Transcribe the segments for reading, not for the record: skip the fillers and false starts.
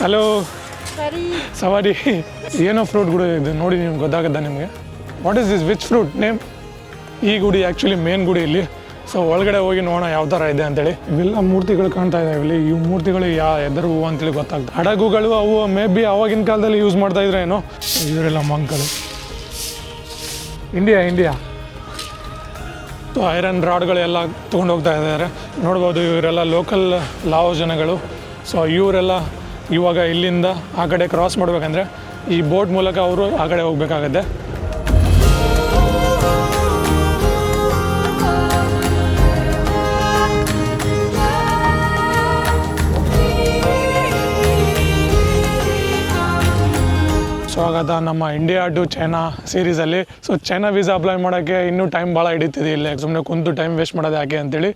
Hello ಸರಿ ಸವಾರಿ ಏನೋ ಫ್ರೂಟ್ಗಳು ಇದು ನೋಡಿ ನಿಮ್ಗೆ ಗೊತ್ತಾಗತ್ತಾ ನಿಮಗೆ? What is this which fruit name? ಈ ಗುಡಿ ಆ್ಯಕ್ಚುಲಿ ಮೇನ್ ಗುಡಿ ಇಲ್ಲಿ. ಸೊ ಒಳಗಡೆ ಹೋಗಿ ನೋಡೋಣ ಯಾವ ಥರ ಇದೆ ಅಂತೇಳಿ. ಇವೆಲ್ಲ ಮೂರ್ತಿಗಳು ಕಾಣ್ತಾ ಇದ್ದಾವೆ ಇಲ್ಲಿ. ಈ ಮೂರ್ತಿಗಳು ಎದರ ಹೂವು ಅಂತೇಳಿ ಗೊತ್ತಾಗ್ತದೆ. ಹಡಗುಗಳು ಅವು ಮೇ ಬಿ ಆವಾಗಿನ ಕಾಲದಲ್ಲಿ ಯೂಸ್ ಮಾಡ್ತಾ ಇದ್ರೆ ಏನೋ. ಇವರೆಲ್ಲ ಮಂಕಗಳು. ಇಂಡಿಯಾ ಐರನ್ ರಾಡ್ಗಳೆಲ್ಲ ತೊಗೊಂಡು ಹೋಗ್ತಾ ಇದ್ದಾರೆ. ನೋಡ್ಬೋದು ಇವರೆಲ್ಲ ಲೋಕಲ್ ಲಾವೋಸ್ ಜನಗಳು. ಸೊ ಇವರೆಲ್ಲ ಇವಾಗ ಇಲ್ಲಿಂದ ಆ ಕಡೆ ಕ್ರಾಸ್ ಮಾಡ್ಬೇಕಂದ್ರೆ ಈ ಬೋಟ್ ಮೂಲಕ ಅವರು ಆ ಕಡೆ ಹೋಗ್ಬೇಕಾಗತ್ತೆ. ಸ್ವಾಗತ ನಮ್ಮ ಇಂಡಿಯಾ ಟು ಚೈನಾ ಸೀರೀಸಲ್ಲಿ. ಸೊ ಚೈನಾ ವೀಸಾ ಅಪ್ಲೈ ಮಾಡೋಕ್ಕೆ ಇನ್ನೂ ಟೈಮ್ ಭಾಳ ಹಿಡಿತಿದೆ. ಇಲ್ಲ ಸುಮ್ಮನೆ ಕುಂತು ಟೈಮ್ ವೇಸ್ಟ್ ಮಾಡೋದು ಯಾಕೆ ಅಂತೇಳಿ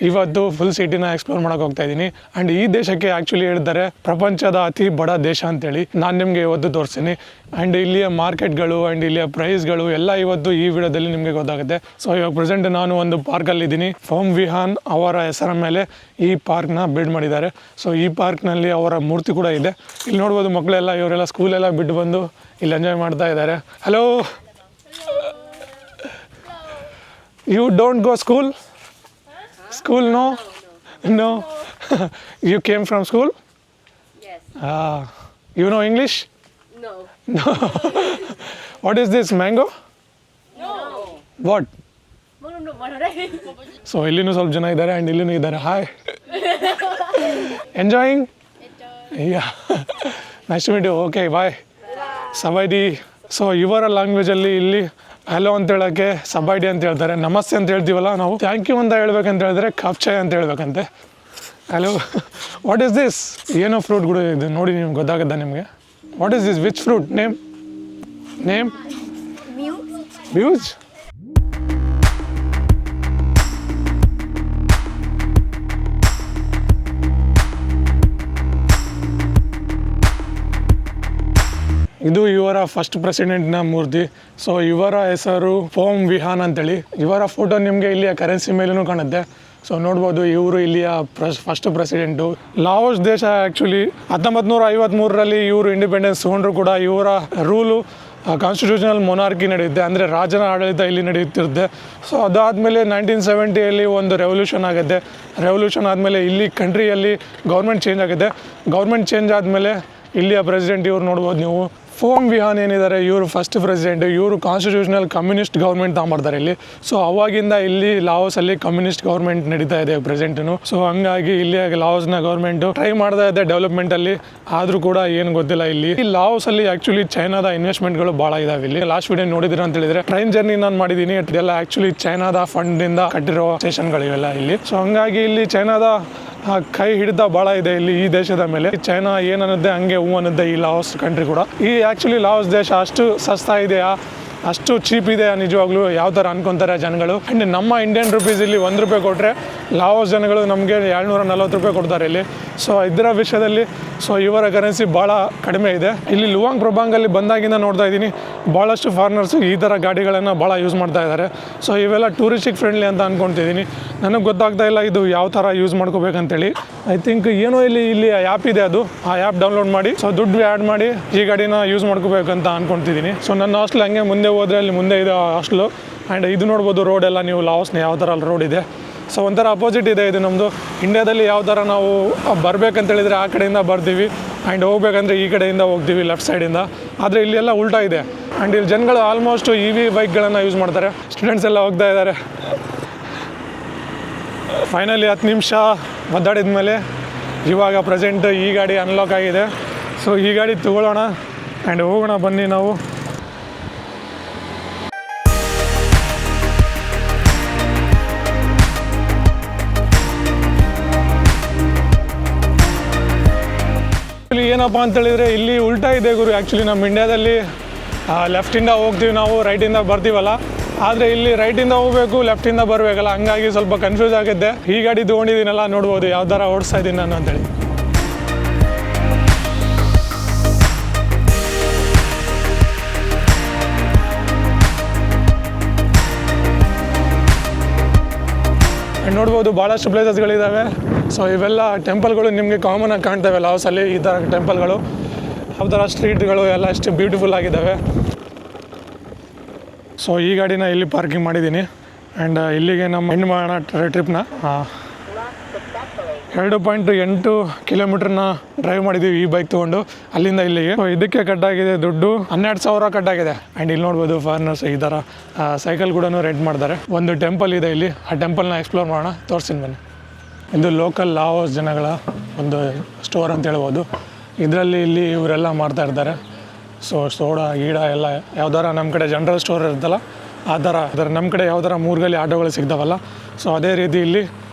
ಇವತ್ತು ಫುಲ್ ಸಿಟಿನ ಎಕ್ಸ್ಪ್ಲೋರ್ ಮಾಡೋಕೆ ಹೋಗ್ತಾ ಇದ್ದೀನಿ. ಆ್ಯಂಡ್ ಈ ದೇಶಕ್ಕೆ ಆ್ಯಕ್ಚುಲಿ ಹೇಳ್ತಾರೆ ಪ್ರಪಂಚದ ಅತಿ ಬಡ ದೇಶ ಅಂತೇಳಿ. ನಾನು ನಿಮಗೆ ಇವತ್ತು ತೋರಿಸ್ತೀನಿ. ಆ್ಯಂಡ್ ಇಲ್ಲಿಯ ಮಾರ್ಕೆಟ್ಗಳು ಆ್ಯಂಡ್ ಇಲ್ಲಿಯ ಪ್ರೈಸ್ಗಳು ಎಲ್ಲ ಇವತ್ತು ಈ ವಿಡಿಯೋದಲ್ಲಿ ನಿಮಗೆ ಗೊತ್ತಾಗುತ್ತೆ. ಸೊ ಇವಾಗ ಪ್ರೆಸೆಂಟ್ ನಾನು ಒಂದು ಪಾರ್ಕಲ್ಲಿದ್ದೀನಿ. ಫೋಮ್ ವಿಹಾನ್ ಅವರ ಹೆಸರ ಮೇಲೆ ಈ ಪಾರ್ಕ್ನ ಬಿಲ್ಡ್ ಮಾಡಿದ್ದಾರೆ. ಸೊ ಈ ಪಾರ್ಕ್ನಲ್ಲಿ ಅವರ ಮೂರ್ತಿ ಕೂಡ ಇದೆ. ಇಲ್ಲಿ ನೋಡ್ಬೋದು ಮಕ್ಕಳೆಲ್ಲ ಇವರೆಲ್ಲ ಸ್ಕೂಲೆಲ್ಲ ಬಿಟ್ಟು ಬಂದು ಇಲ್ಲಿ ಎಂಜಾಯ್ ಮಾಡ್ತಾ ಇದ್ದಾರೆ. Hello, you don't go school? No you came from school? You know English? No. What is this, mango? No. What? No. So ಇಲ್ಲಿನೂ ಸ್ವಲ್ಪ ಜನ ಇದ್ದಾರೆ ಆ್ಯಂಡ್ ಇಲ್ಲಿನೂ ಇದ್ದಾರೆ. Hi, enjoying? Yeah, nice to meet you. Okay, bye. ಸಬೈಡಿ. So ಇವರ ಲ್ಯಾಂಗ್ವೇಜಲ್ಲಿ ಇಲ್ಲಿ ಹಲೋ ಅಂತ ಹೇಳೋಕ್ಕೆ ಸಬೈಡಿ ಅಂತ ಹೇಳ್ತಾರೆ. ನಮಸ್ತೆ ಅಂತ ಹೇಳ್ತೀವಲ್ಲ ನಾವು, ಥ್ಯಾಂಕ್ ಯು ಅಂತ ಹೇಳ್ಬೇಕಂತ ಹೇಳಿದ್ರೆ ಕಾಪ್ಚಾಯ್ ಅಂತ ಹೇಳ್ಬೇಕಂತೆ. Hello, what is this? ಏನೋ ಫ್ರೂಟ್ಗಳು ಇದು ನೋಡಿ ನಿಮ್ಗೆ ಗೊತ್ತಾಗತ್ತಾ ನಿಮಗೆ? What is this? Which fruit? Name? Muse? ಇದು ಇವರ ಫಸ್ಟ್ ಪ್ರೆಸಿಡೆಂಟ್ನ ಮೂರ್ತಿ. ಸೊ ಇವರ ಹೆಸರು ಫೋಮ್ ವಿಹಾನ್ ಅಂತೇಳಿ. ಇವರ ಫೋಟೋ ನಿಮಗೆ ಇಲ್ಲಿಯ ಕರೆನ್ಸಿ ಮೇಲೂ ಕಾಣುತ್ತೆ. ಸೊ ನೋಡ್ಬೋದು ಇವರು ಇಲ್ಲಿಯ ಫಸ್ಟ್ ಪ್ರೆಸಿಡೆಂಟು. ಲಾವೋಸ್ ದೇಶ ಆ್ಯಕ್ಚುಲಿ 1953ರಲ್ಲಿ ಇವರು ಇಂಡಿಪೆಂಡೆನ್ಸ್ ತೊಗೊಂಡ್ರು ಕೂಡ ಇವರ ರೂಲು ಕಾನ್ಸ್ಟಿಟ್ಯೂಷನಲ್ ಮೊನಾರ್ಕಿ ನಡೆಯುತ್ತೆ, ಅಂದರೆ ರಾಜನ ಆಡಳಿತ ಇಲ್ಲಿ ನಡೆಯುತ್ತಿರುತ್ತೆ. ಸೊ ಅದಾದಮೇಲೆ 1970ಯಲ್ಲಿ ಒಂದು ರೆವಲ್ಯೂಷನ್ ಆಗುತ್ತೆ. ರೆವಲ್ಯೂಷನ್ ಆದಮೇಲೆ ಇಲ್ಲಿ ಕಂಟ್ರಿಯಲ್ಲಿ ಗೌರ್ಮೆಂಟ್ ಚೇಂಜ್ ಆಗುತ್ತೆ. ಗೌರ್ಮೆಂಟ್ ಚೇಂಜ್ ಆದಮೇಲೆ ಇಲ್ಲಿಯ ಪ್ರೆಸಿಡೆಂಟ್ ಇವ್ರು ನೋಡ್ಬೋದು ನೀವು, ಫೋಮ್ ವಿಹಾನ್ ಏನಿದ್ದಾರೆ ಇವರು ಫಸ್ಟ್ ಪ್ರೆಸಿಡೆಂಟ್. ಇವರು ಕಾನ್ಸ್ಟಿಟ್ಯೂಷನಲ್ ಕಮ್ಯುನಿಸ್ಟ್ ಗೌರ್ಮೆಂಟ್ ತಗೊಂಬರ್ತಾರೆ ಇಲ್ಲಿ. ಸೊ ಅವಾಗಿಂದ ಇಲ್ಲಿ ಲಾವೋಸಲ್ಲಿ ಕಮ್ಯುನಿಸ್ಟ್ ಗೌರ್ಮೆಂಟ್ ನಡೀತಾ ಇದೆ ಪ್ರೆಸೆಂಟು. ಸೊ ಹಂಗಾಗಿ ಇಲ್ಲಿ ಲಾವೋಸ್ನ ಗೌರ್ಮೆಂಟು ಟ್ರೈ ಮಾಡ್ತಾ ಇದೆ ಡೆವಲಪ್ಮೆಂಟಲ್ಲಿ, ಆದರೂ ಕೂಡ ಏನು ಗೊತ್ತಿಲ್ಲ. ಇಲ್ಲಿ ಲಾವೋಸಲ್ಲಿ ಆ್ಯಕ್ಚುಲಿ ಚೈನಾದ ಇನ್ವೆಸ್ಟ್ಮೆಂಟ್ಗಳು ಭಾಳ ಇದಾವೆ. ಇಲ್ಲಿ ಲಾಸ್ಟ್ ವಿಡಿಯೋ ನೋಡಿದಿರ ಅಂತ ಹೇಳಿದ್ರೆ ಟ್ರೈನ್ ಜರ್ನಿ ನಾನು ಮಾಡಿದ್ದೀನಿ. ಇದೆಲ್ಲ ಆ್ಯಕ್ಚುಲಿ ಚೈನಾದ ಫಂಡಿಂದ ಕಟ್ಟಿರೋ ಸ್ಟೇಷನ್ಗಳಿವೆಲ್ಲ ಇಲ್ಲಿ. ಸೊ ಹಂಗಾಗಿ ಇಲ್ಲಿ ಚೈನಾದ ಕೈ ಹಿಡಿತ ಭಾಳ ಇದೆ ಇಲ್ಲಿ ಈ ದೇಶದ ಮೇಲೆ. ಚೈನಾ ಏನನ್ನತ್ತೆ ಹಂಗೆ ಹೂ ಅನ್ನತ್ತೆ ಈ ಲಾವೋಸ್ ಕಂಟ್ರಿ ಕೂಡ. ಈ ಆ್ಯಕ್ಚುಲಿ ಲಾವೋಸ್ ದೇಶ ಅಷ್ಟು ಸಸ್ತಾ ಇದೆಯಾ, ಅಷ್ಟು ಚೀಪ್ ಇದೆ ನಿಜವಾಗ್ಲೂ ಯಾವ ಥರ ಅನ್ಕೊತಾರೆ ಜನಗಳು. ಆ್ಯಂಡ್ ನಮ್ಮ ಇಂಡಿಯನ್ ರುಪೀಸ್ ಇಲ್ಲಿ ₹1 ಕೊಟ್ಟರೆ ಲಾವೋಸ್ ಜನಗಳು ನಮಗೆ $240 ಕೊಡ್ತಾರೆ ಇಲ್ಲಿ. ಸೊ ಇದರ ವಿಷಯದಲ್ಲಿ ಸೊ ಇವರ ಕರೆನ್ಸಿ ಭಾಳ ಕಡಿಮೆ ಇದೆ. ಇಲ್ಲಿ ಲುವಾಂಗ್ ಪ್ರಭಾಂಗಲ್ಲಿ ಬಂದಾಗಿಂದ ನೋಡ್ತಾ ಇದ್ದೀನಿ ಭಾಳಷ್ಟು ಫಾರಿನರ್ಸು ಈ ಥರ ಗಾಡಿಗಳನ್ನು ಭಾಳ ಯೂಸ್ ಮಾಡ್ತಾ ಇದ್ದಾರೆ. ಸೊ ಇವೆಲ್ಲ ಟೂರಿಸ್ಟಿಗೆ ಫ್ರೆಂಡ್ಲಿ ಅಂತ ಅಂದ್ಕೊತಿದ್ದೀನಿ. ನನಗೆ ಗೊತ್ತಾಗ್ತಾ ಇಲ್ಲ ಇದು ಯಾವ ಥರ ಯೂಸ್ ಮಾಡ್ಕೋಬೇಕಂತೇಳಿ. ಐ ಥಿಂಕ್ ಏನೋ ಇಲ್ಲಿ ಆ್ಯಪ್ ಇದೆ, ಅದು ಆ ಆ್ಯಪ್ ಡೌನ್ಲೋಡ್ ಮಾಡಿ ಸೊ ದುಡ್ಡು ಆ್ಯಡ್ ಮಾಡಿ ಈ ಗಾಡಿನ ಯೂಸ್ ಮಾಡ್ಕೋಬೇಕಂತ ಅಂದ್ಕೊತಿದ್ದೀನಿ. ಸೊ ನನ್ನ ಹಾಸ್ಟೆಲ್ ಹಂಗೆ ಮುಂದೆ ಹೋದರೆ ಅಲ್ಲಿ ಮುಂದೆ ಇದೆ ಹಾಸ್ಟೆಲು. ಆ್ಯಂಡ್ ಇದು ನೋಡ್ಬೋದು ರೋಡೆಲ್ಲ ನೀವು ಲಾವೋಸ್ನ ಯಾವ ಥರ ಅಲ್ಲಿ ರೋಡ್ ಇದೆ. ಸೊ ಒಂಥರ ಅಪೋಸಿಟ್ ಇದೆ ಇದು ನಮ್ಮದು. ಇಂಡಿಯಾದಲ್ಲಿ ಯಾವ ಥರ ನಾವು ಬರಬೇಕಂತೇಳಿದರೆ ಆ ಕಡೆಯಿಂದ ಬರ್ತೀವಿ ಆ್ಯಂಡ್ ಹೋಗ್ಬೇಕಂದ್ರೆ ಈ ಕಡೆಯಿಂದ ಹೋಗ್ತೀವಿ ಲೆಫ್ಟ್ ಸೈಡಿಂದ. ಆದರೆ ಇಲ್ಲಿ ಎಲ್ಲ ಉಲ್ಟಾ ಇದೆ. ಆ್ಯಂಡ್ ಇಲ್ಲಿ ಜನಗಳು ಆಲ್ಮೋಸ್ಟ್ EV ಬೈಕ್ಗಳನ್ನು ಯೂಸ್ ಮಾಡ್ತಾರೆ. ಸ್ಟೂಡೆಂಟ್ಸ್ ಎಲ್ಲ ಹೋಗ್ತಾ ಇದ್ದಾರೆ. ಫೈನಲಿ 10 ನಿಮಿಷ ಒದ್ದಾಡಿದ ಮೇಲೆ ಇವಾಗ ಪ್ರೆಸೆಂಟ್ ಈ ಗಾಡಿ ಅನ್ಲಾಕ್ ಆಗಿದೆ. ಸೊ ಈ ಗಾಡಿ ತೊಗೊಳ್ಳೋಣ ಆ್ಯಂಡ್ ಹೋಗೋಣ ಬನ್ನಿ ನಾವು. ಏನಪ್ಪ ಅಂತೇಳಿದರೆ ಇಲ್ಲಿ ಉಲ್ಟಾ ಇದೆ ಗುರು. ಆ್ಯಕ್ಚುಲಿ ನಮ್ಮ ಇಂಡಿಯಾದಲ್ಲಿ ಲೆಫ್ಟಿಂದ ಹೋಗ್ತೀವಿ ನಾವು, ರೈಟಿಂದ ಬರ್ತೀವಲ್ಲ. ಆದರೆ ಇಲ್ಲಿ ರೈಟಿಂದ ಹೋಗಬೇಕು, ಲೆಫ್ಟಿಂದ ಬರಬೇಕಲ್ಲ, ಹಂಗಾಗಿ ಸ್ವಲ್ಪ ಕನ್ಫ್ಯೂಸ್ ಆಗುತ್ತೆ. ಈ ಗಾಡಿ ತೊಗೊಂಡಿದ್ದೀನಲ್ಲ, ನೋಡ್ಬೋದು ಯಾವ ಥರ ಓಡಿಸ್ತಾ ಇದ್ದೀನಿ ನಾನು ಅಂತೇಳಿ. ನೋಡ್ಬೋದು ಭಾಳಷ್ಟು ಪ್ಲೇಸಸ್ಗಳಿದ್ದಾವೆ. ಸೊ ಇವೆಲ್ಲ ಟೆಂಪಲ್ಗಳು ನಿಮಗೆ ಕಾಮನಾಗಿ ಕಾಣ್ತವೆ ಲಾವಸಲ್ಲಿ. ಈ ಥರ ಟೆಂಪಲ್ಗಳು ಯಾವ ಥರ ಸ್ಟ್ರೀಟ್ಗಳು ಎಲ್ಲ ಎಷ್ಟು ಬ್ಯೂಟಿಫುಲ್ ಆಗಿದ್ದಾವೆ. ಸೊ ಈ ಗಾಡಿನ ಇಲ್ಲಿ ಪಾರ್ಕಿಂಗ್ ಮಾಡಿದ್ದೀನಿ. ಆ್ಯಂಡ್ ಇಲ್ಲಿಗೆ ನಮ್ಮ ಎಂಡ್ ಮಾಡೋಣ ಟ್ರಿಪ್ನ. 2.8 ಕಿಲೋಮೀಟ್ರನ್ನ ಡ್ರೈವ್ ಮಾಡಿದ್ದೀವಿ ಈ ಬೈಕ್ ತೊಗೊಂಡು ಅಲ್ಲಿಂದ ಇಲ್ಲಿಗೆ. ಸೊ ಇದಕ್ಕೆ ಕಟ್ಟಾಗಿದೆ ದುಡ್ಡು 12,000 ಕಟ್ಟಾಗಿದೆ. ಆ್ಯಂಡ್ ಇಲ್ಲಿ ನೋಡ್ಬೋದು ಫಾರಿನರ್ಸ್ ಈ ಥರ ಸೈಕಲ್ ಕೂಡ ರೆಂಟ್ ಮಾಡ್ತಾರೆ. ಒಂದು ಟೆಂಪಲ್ ಇದೆ ಇಲ್ಲಿ, ಆ ಟೆಂಪಲ್ನ ಎಕ್ಸ್ಪ್ಲೋರ್ ಮಾಡೋಣ, ತೋರಿಸ್ತೀನಿ ಬನ್ನಿ. ಇದು ಲೋಕಲ್ ಲಾವೋಸ್ ಜನಗಳ ಒಂದು ಸ್ಟೋರ್ ಅಂತ ಹೇಳ್ಬೋದು. ಇದರಲ್ಲಿ ಇಲ್ಲಿ ಇವರೆಲ್ಲ ಮಾಡ್ತಾ ಇರ್ತಾರೆ. ಸೊ ಸೋಡಾ ಗೀಡ ಎಲ್ಲ ಯಾವ್ದಾರ ನಮ್ಮ ಕಡೆ ಜನರಲ್ ಸ್ಟೋರ್ ಇರುತ್ತಲ್ಲ ಆ ಥರ ಅದರ ನಮ್ಮ ಕಡೆ ಯಾವ ಥರ ಮೂರ್ಗಲ್ಲಿ ಆಟೋಗಳು ಸಿಗ್ತಾವಲ್ಲ, ಸೊ ಅದೇ ರೀತಿ ಇಲ್ಲಿ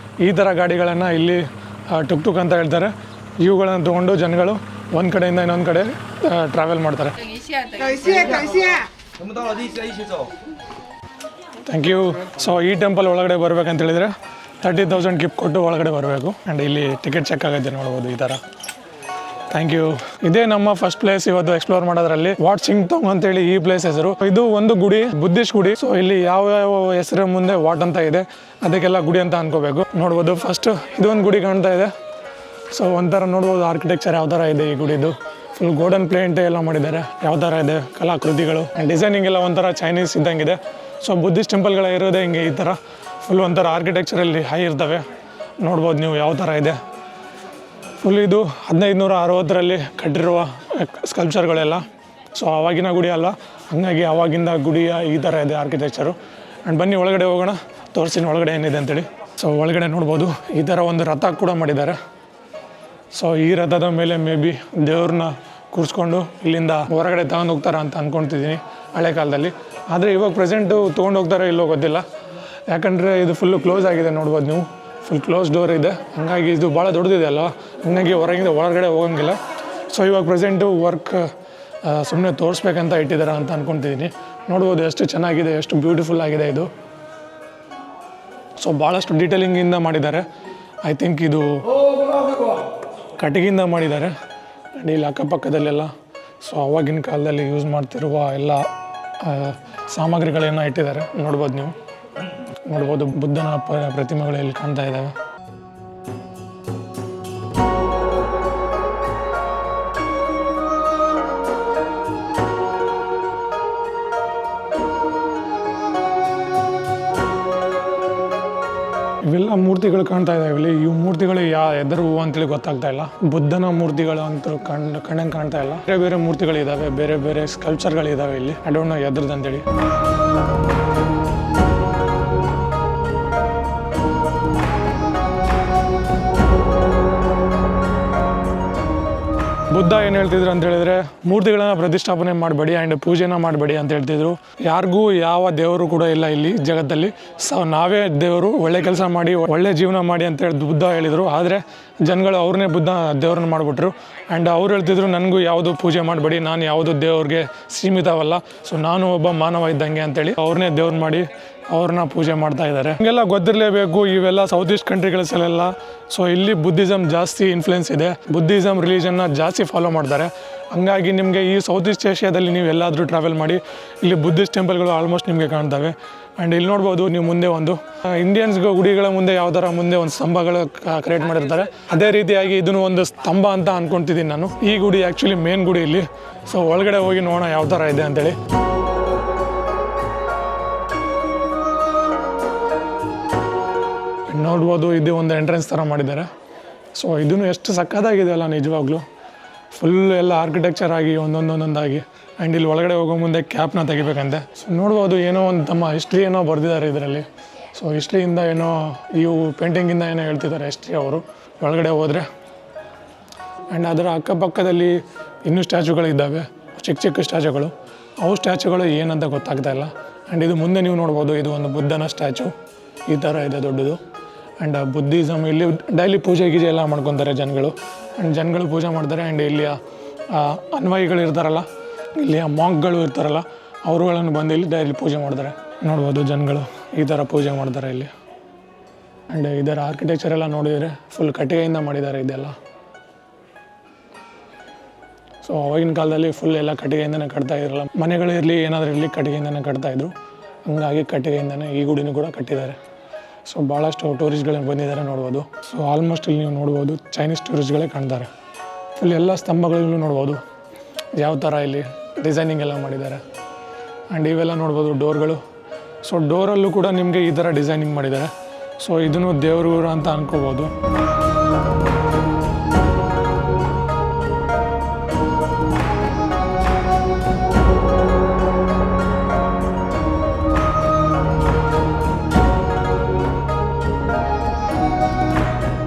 ಈ ಥರ ಗಾಡಿಗಳನ್ನು ಇಲ್ಲಿ ಟುಕ್ ಟುಕ್ ಅಂತ ಹೇಳ್ತಾರೆ. ಇವುಗಳನ್ನು ತೊಗೊಂಡು ಜನಗಳು ಒಂದು ಕಡೆಯಿಂದ ಇನ್ನೊಂದು ಕಡೆ ಟ್ರಾವೆಲ್ ಮಾಡ್ತಾರೆ. Thank you. ಸೊ ಈ ಟೆಂಪಲ್ ಒಳಗಡೆ ಬರ್ಬೇಕಂತ ಹೇಳಿದರೆ 30,000 ಗಿಫ್ಟ್ ಕೊಟ್ಟು ಒಳಗಡೆ ಬರಬೇಕು. ಆ್ಯಂಡ್ ಇಲ್ಲಿ ಟಿಕೆಟ್ ಚೆಕ್ ಆಗುತ್ತೆ ನೋಡ್ಬೋದು ಈ ಥರ. Thank you. ಇದೇ ನಮ್ಮ ಫಸ್ಟ್ ಪ್ಲೇಸ್ ಇವತ್ತು ಎಕ್ಸ್ಪ್ಲೋರ್ ಮಾಡೋದ್ರಲ್ಲಿ. ವಾಟ್ ಸಿಂಗ್ತೋಂಗ್ ಅಂತೇಳಿ ಈ ಪ್ಲೇಸ್ ಹೆಸರು. ಇದು ಒಂದು ಗುಡಿ, ಬುದ್ಧಿಸ್ಟ್ ಗುಡಿ. ಸೊ ಇಲ್ಲಿ ಯಾವ ಹೆಸರು ಮುಂದೆ ವಾಟ್ ಅಂತ ಇದೆ ಅದಕ್ಕೆಲ್ಲ ಗುಡಿ ಅಂತ ಅನ್ಕೋಬೇಕು. ನೋಡ್ಬೋದು ಫಸ್ಟ್ ಇದೊಂದು ಗುಡಿ ಕಾಣ್ತಾ ಇದೆ. ಸೊ ಒಂಥರ ನೋಡ್ಬೋದು ಆರ್ಕಿಟೆಕ್ಚರ್ ಯಾವ ಥರ ಇದೆ ಈ ಗುಡಿದು. ಫುಲ್ ಗೋಲ್ಡನ್ ಪ್ಲೇಂಟ್ ಎಲ್ಲ ಮಾಡಿದ್ದಾರೆ, ಯಾವ ಥರ ಇದೆ ಕಲಾಕೃತಿಗಳು. ಆ್ಯಂಡ್ ಡಿಸೈನಿಂಗ್ ಎಲ್ಲ ಒಂಥರ ಚೈನೀಸ್ ಇದ್ದಂಗಿದೆ. ಸೊ ಬುದ್ಧಿಸ್ಟ್ ಟೆಂಪಲ್ಗಳ ಇರೋದೇ ಹಿಂಗೆ ಈ ಥರ ಫುಲ್ ಒಂಥರ ಆರ್ಕಿಟೆಕ್ಚರಲ್ಲಿ ಹೈ ಇರ್ತವೆ. ನೋಡ್ಬೋದು ನೀವು ಯಾವ ಥರ ಇದೆ. ಫುಲ್ ಇದು 1560ರಲ್ಲಿ ಕಟ್ಟಿರುವ ಸ್ಕಲ್ಪ್ಚರ್ಗಳೆಲ್ಲ. ಸೊ ಆವಾಗಿನ ಗುಡಿ ಅಲ್ಲ, ಹಾಗಾಗಿ ಆವಾಗಿಂದ ಗುಡಿಯ ಈ ಥರ ಇದೆ ಆರ್ಕಿಟೆಕ್ಚರು. ಆ್ಯಂಡ್ ಬನ್ನಿ ಒಳಗಡೆ ಹೋಗೋಣ, ತೋರಿಸ್ತೀನಿ ಒಳಗಡೆ ಏನಿದೆ ಅಂತೇಳಿ. ಸೊ ಒಳಗಡೆ ನೋಡ್ಬೋದು ಈ ಥರ ಒಂದು ರಥ ಕೂಡ ಮಾಡಿದ್ದಾರೆ. ಸೊ ಈ ರಥದ ಮೇಲೆ ಮೇ ಬಿ ದೇವ್ರನ್ನ ಕೂರಿಸ್ಕೊಂಡು ಇಲ್ಲಿಂದ ಹೊರಗಡೆ ತಗೊಂಡು ಹೋಗ್ತಾರೆ ಅಂತ ಅಂದ್ಕೊಳ್ತಿದ್ದೀನಿ ಹಳೆ ಕಾಲದಲ್ಲಿ. ಆದರೆ ಇವಾಗ ಪ್ರೆಸೆಂಟು ತೊಗೊಂಡು ಹೋಗ್ತಾರೋ ಇಲ್ಲೋ ಗೊತ್ತಿಲ್ಲ, ಯಾಕಂದರೆ ಇದು ಫುಲ್ಲು ಕ್ಲೋಸ್ ಆಗಿದೆ. ನೋಡ್ಬೋದು ನೀವು ಫುಲ್ ಕ್ಲೋಸ್ ಡೋರ್ ಇದೆ, ಹಾಗಾಗಿ ಇದು ಭಾಳ ದೊಡ್ಡದಿದೆ ಅಲ್ವ, ಹಾಗಾಗಿ ಹೊರಗಿಂದ ಒಳಗಡೆ ಹೋಗೋಂಗಿಲ್ಲ. ಸೊ ಇವಾಗ ಪ್ರೆಸೆಂಟು ವರ್ಕ್ ಸುಮ್ಮನೆ ತೋರಿಸ್ಬೇಕಂತ ಇಟ್ಟಿದ್ದಾರೆ ಅಂತ ಅಂದ್ಕೊತಿದ್ದೀನಿ. ನೋಡ್ಬೋದು ಎಷ್ಟು ಚೆನ್ನಾಗಿದೆ, ಎಷ್ಟು ಬ್ಯೂಟಿಫುಲ್ ಆಗಿದೆ ಇದು. ಸೊ ಭಾಳಷ್ಟು ಡೀಟೇಲಿಂಗಿಂದ ಮಾಡಿದ್ದಾರೆ. ಐ ಥಿಂಕ್ ಇದು ಕಟ್ಟಿಗೆಯಿಂದ ಮಾಡಿದ್ದಾರೆ. ಆ್ಯಂಡ್ ಇಲ್ಲಿ ಅಕ್ಕಪಕ್ಕದಲ್ಲೆಲ್ಲ ಸೊ ಆವಾಗಿನ ಕಾಲದಲ್ಲಿ ಯೂಸ್ ಮಾಡ್ತಿರುವ ಎಲ್ಲ ಸಾಮಗ್ರಿಗಳನ್ನ ಇಟ್ಟಿದ್ದಾರೆ. ನೋಡ್ಬೋದು ನೀವು, ನೋಡ್ಬೋದು ಬುದ್ಧನ ಪ್ರತಿಮೆಗಳು ಇಲ್ಲಿ ಕಾಣ್ತಾ ಇದ್ದಾವೆ. ಇವೆಲ್ಲ ಮೂರ್ತಿಗಳು ಕಾಣ್ತಾ ಇದ್ದಾವೆ ಇಲ್ಲಿ. ಈ ಮೂರ್ತಿಗಳು ಎದರ ಹೂವು ಅಂತೇಳಿ ಗೊತ್ತಾಗ್ತಾ ಇಲ್ಲ. ಬುದ್ಧನ ಮೂರ್ತಿಗಳು ಅಂತ ಕಣ್ಣಂಗೆ ಕಾಣ್ತಾ ಇಲ್ಲ. ಬೇರೆ ಬೇರೆ ಮೂರ್ತಿಗಳಿದ್ದಾವೆ, ಬೇರೆ ಬೇರೆ ಸ್ಕಲ್ಪ್ಚರ್ಗಳಿದ್ದಾವೆ ಇಲ್ಲಿ. ಐ ಡೋಂಟ್ ನೋ ಎದ್ರದ್ದು ಅಂತೇಳಿ. ಬುದ್ಧ ಏನು ಹೇಳ್ತಿದ್ರು ಅಂತ ಹೇಳಿದ್ರೆ, ಮೂರ್ತಿಗಳನ್ನ ಪ್ರತಿಷ್ಠಾಪನೆ ಮಾಡಬೇಡಿ ಆ್ಯಂಡ್ ಪೂಜೆನ ಮಾಡಬೇಡಿ ಅಂತ ಹೇಳ್ತಿದ್ರು. ಯಾರಿಗೂ ಯಾವ ದೇವರು ಕೂಡ ಇಲ್ಲ ಇಲ್ಲಿ ಜಗತ್ತಲ್ಲಿ. ಸೊ ನಾವೇ ದೇವರು, ಒಳ್ಳೆ ಕೆಲಸ ಮಾಡಿ ಒಳ್ಳೆ ಜೀವನ ಮಾಡಿ ಅಂತ ಹೇಳಿ ಬುದ್ಧ ಹೇಳಿದರು. ಆದರೆ ಜನಗಳು ಅವ್ರನ್ನೇ ಬುದ್ಧ ದೇವ್ರನ್ನ ಮಾಡಿಬಿಟ್ರು. ಆ್ಯಂಡ್ ಅವ್ರು ಹೇಳ್ತಿದ್ರು, ನನಗೂ ಯಾವುದು ಪೂಜೆ ಮಾಡಬೇಡಿ, ನಾನು ಯಾವುದು ದೇವ್ರಿಗೆ ಸೀಮಿತವಲ್ಲ, ಸೊ ನಾನು ಒಬ್ಬ ಮಾನವ ಇದ್ದಂಗೆ ಅಂತೇಳಿ ಅವ್ರನ್ನೇ ದೇವ್ರು ಮಾಡಿ ಅವ್ರನ್ನ ಪೂಜೆ ಮಾಡ್ತಾ ಇದ್ದಾರೆ. ಹಿಂಗೆಲ್ಲ ಗೊತ್ತಿರಲೇಬೇಕು. ಇವೆಲ್ಲ ಸೌತ್ ಈಸ್ಟ್ ಕಂಟ್ರಿಗಳಲ್ಲೆಲ್ಲ ಸೊ ಇಲ್ಲಿ ಬುದ್ಧಿಸಮ್ ಜಾಸ್ತಿ ಇನ್ಫ್ಲುಯೆನ್ಸ್ ಇದೆ. ಬುದ್ಧಿಸಮ್ ರಿಲಿಜನ್ನ ಜಾಸ್ತಿ ಫಾಲೋ ಮಾಡ್ತಾರೆ. ಹಂಗಾಗಿ ನಿಮಗೆ ಈ ಸೌತ್ ಈಸ್ಟ್ ಏಷ್ಯಾದಲ್ಲಿ ನೀವು ಎಲ್ಲಾದರೂ ಟ್ರಾವೆಲ್ ಮಾಡಿ ಇಲ್ಲಿ ಬುದ್ಧಿಸ್ಟ್ ಟೆಂಪಲ್ಗಳು ಆಲ್ಮೋಸ್ಟ್ ನಿಮಗೆ ಕಾಣ್ತವೆ. ಆ್ಯಂಡ್ ಇಲ್ಲಿ ನೋಡ್ಬೋದು ನೀವು ಮುಂದೆ ಒಂದು ಇಂಡಿಯನ್ಸ್ ಗುಡಿಗಳ ಮುಂದೆ ಯಾವ ಥರ ಮುಂದೆ ಒಂದು ಸ್ತಂಭಗಳು ಕ್ರಿಯೇಟ್ ಮಾಡಿರ್ತಾರೆ, ಅದೇ ರೀತಿಯಾಗಿ ಇದನ್ನು ಒಂದು ಸ್ತಂಭ ಅಂತ ಅಂದ್ಕೊತಿದ್ದೀನಿ ನಾನು. ಈ ಗುಡಿ ಆ್ಯಕ್ಚುಲಿ ಮೇನ್ ಗುಡಿ ಇಲ್ಲಿ. ಸೊ ಒಳಗಡೆ ಹೋಗಿ ನೋಡೋಣ ಯಾವ ಥರ ಇದೆ ಅಂತೇಳಿ. ನೋಡ್ಬೋದು ಇದು ಒಂದು ಎಂಟ್ರೆನ್ಸ್ ಥರ ಮಾಡಿದ್ದಾರೆ. ಸೊ ಇದನ್ನು ಎಷ್ಟು ಸಕ್ಕತ್ತಾಗಿದೆ ಅಲ್ಲ ನಿಜವಾಗ್ಲೂ. ಫುಲ್ ಎಲ್ಲ ಆರ್ಕಿಟೆಕ್ಚರ್ ಆಗಿ ಒಂದೊಂದಾಗಿ. ಆ್ಯಂಡ್ ಇಲ್ಲಿ ಒಳಗಡೆ ಹೋಗೋ ಮುಂದೆ ಕ್ಯಾಪ್ನ ತೆಗಿಬೇಕಂತೆ. ಸೊ ನೋಡ್ಬೋದು ಏನೋ ಒಂದು ತಮ್ಮ ಹಿಸ್ಟ್ರಿ ಏನೋ ಬರೆದಿದ್ದಾರೆ ಇದರಲ್ಲಿ. ಸೊ ಹಿಸ್ಟ್ರಿಯಿಂದ ಏನೋ ಇವು ಪೇಂಟಿಂಗಿಂದ ಏನೋ ಹೇಳ್ತಿದ್ದಾರೆ ಹಿಸ್ಟ್ರಿ ಅವರು ಒಳಗಡೆ ಹೋದರೆ. ಆ್ಯಂಡ್ ಅದರ ಅಕ್ಕಪಕ್ಕದಲ್ಲಿ ಇನ್ನೂ ಸ್ಟ್ಯಾಚುಗಳಿದ್ದಾವೆ, ಚಿಕ್ಕ ಚಿಕ್ಕ ಸ್ಟ್ಯಾಚುಗಳು. ಅವು ಸ್ಟ್ಯಾಚುಗಳು ಏನಂತ ಗೊತ್ತಾಗ್ತಾ ಇಲ್ಲ. ಆ್ಯಂಡ್ ಇದು ಮುಂದೆ ನೀವು ನೋಡ್ಬೋದು, ಇದು ಒಂದು ಬುದ್ಧನ ಸ್ಟ್ಯಾಚು ಈ ಥರ ಇದೆ ದೊಡ್ಡದು. ಆ್ಯಂಡ್ ಬುದ್ಧಿಸಮ್ ಇಲ್ಲಿ ಡೈಲಿ ಪೂಜೆ ಗೀಜೆ ಎಲ್ಲ ಮಾಡ್ಕೊತಾರೆ ಜನಗಳು. ಆ್ಯಂಡ್ ಜನಗಳು ಪೂಜೆ ಮಾಡ್ತಾರೆ. ಆ್ಯಂಡ್ ಇಲ್ಲಿಯ ಅನ್ವಯಿಗಳು ಇರ್ತಾರಲ್ಲ, ಇಲ್ಲಿಯ ಮಾಂಕ್ಗಳು ಇರ್ತಾರಲ್ಲ, ಅವರುಗಳನ್ನು ಬಂದು ಇಲ್ಲಿ ಡೈಲಿ ಪೂಜೆ ಮಾಡ್ತಾರೆ. ನೋಡ್ಬೋದು ಜನಗಳು ಈ ಥರ ಪೂಜೆ ಮಾಡ್ತಾರೆ ಇಲ್ಲಿ. ಆ್ಯಂಡ್ ಇದರ ಆರ್ಕಿಟೆಕ್ಚರ್ ಎಲ್ಲ ನೋಡಿದರೆ ಫುಲ್ ಕಟ್ಟಿಗೆಯಿಂದ ಮಾಡಿದ್ದಾರೆ ಇದೆಲ್ಲ. ಸೊ ಆವಾಗಿನ ಕಾಲದಲ್ಲಿ ಫುಲ್ ಎಲ್ಲ ಕಟ್ಟಿಗೆಯಿಂದನೇ ಕಟ್ತಾ ಇರಲ್ಲ. ಮನೆಗಳಿರಲಿ ಏನಾದರೂ ಇರಲಿ ಕಟ್ಟಿಗೆಯಿಂದನೇ ಕಟ್ತಾಯಿದ್ರು. ಹಂಗಾಗಿ ಕಟ್ಟಿಗೆಯಿಂದನೇ ಈ ಗುಡಿನೂ ಕೂಡ ಕಟ್ಟಿದ್ದಾರೆ. ಸೊ ಭಾಳಷ್ಟು ಟೂರಿಸ್ಟ್ಗಳೇ ಬಂದಿದ್ದಾರೆ ನೋಡ್ಬೋದು. ಸೊ ಆಲ್ಮೋಸ್ಟ್ ಇಲ್ಲಿ ನೀವು ನೋಡ್ಬೋದು ಚೈನೀಸ್ ಟೂರಿಸ್ಟ್ಗಳೇ ಕಾಣ್ತಾರೆ. ಫುಲ್ ಎಲ್ಲ ಸ್ತಂಭಗಳಲ್ಲೂ ನೋಡ್ಬೋದು ಯಾವ ಥರ ಇಲ್ಲಿ ಡಿಸೈನಿಂಗ್ ಎಲ್ಲ ಮಾಡಿದ್ದಾರೆ. ಆ್ಯಂಡ್ ಇವೆಲ್ಲ ನೋಡ್ಬೋದು ಡೋರ್ಗಳು. ಸೊ ಡೋರಲ್ಲೂ ಕೂಡ ನಿಮಗೆ ಈ ಥರ ಡಿಸೈನಿಂಗ್ ಮಾಡಿದ್ದಾರೆ. ಸೊ ಇದನ್ನು ದೇವ್ರೂರು ಅಂತ ಅನ್ಕೋಬೋದು.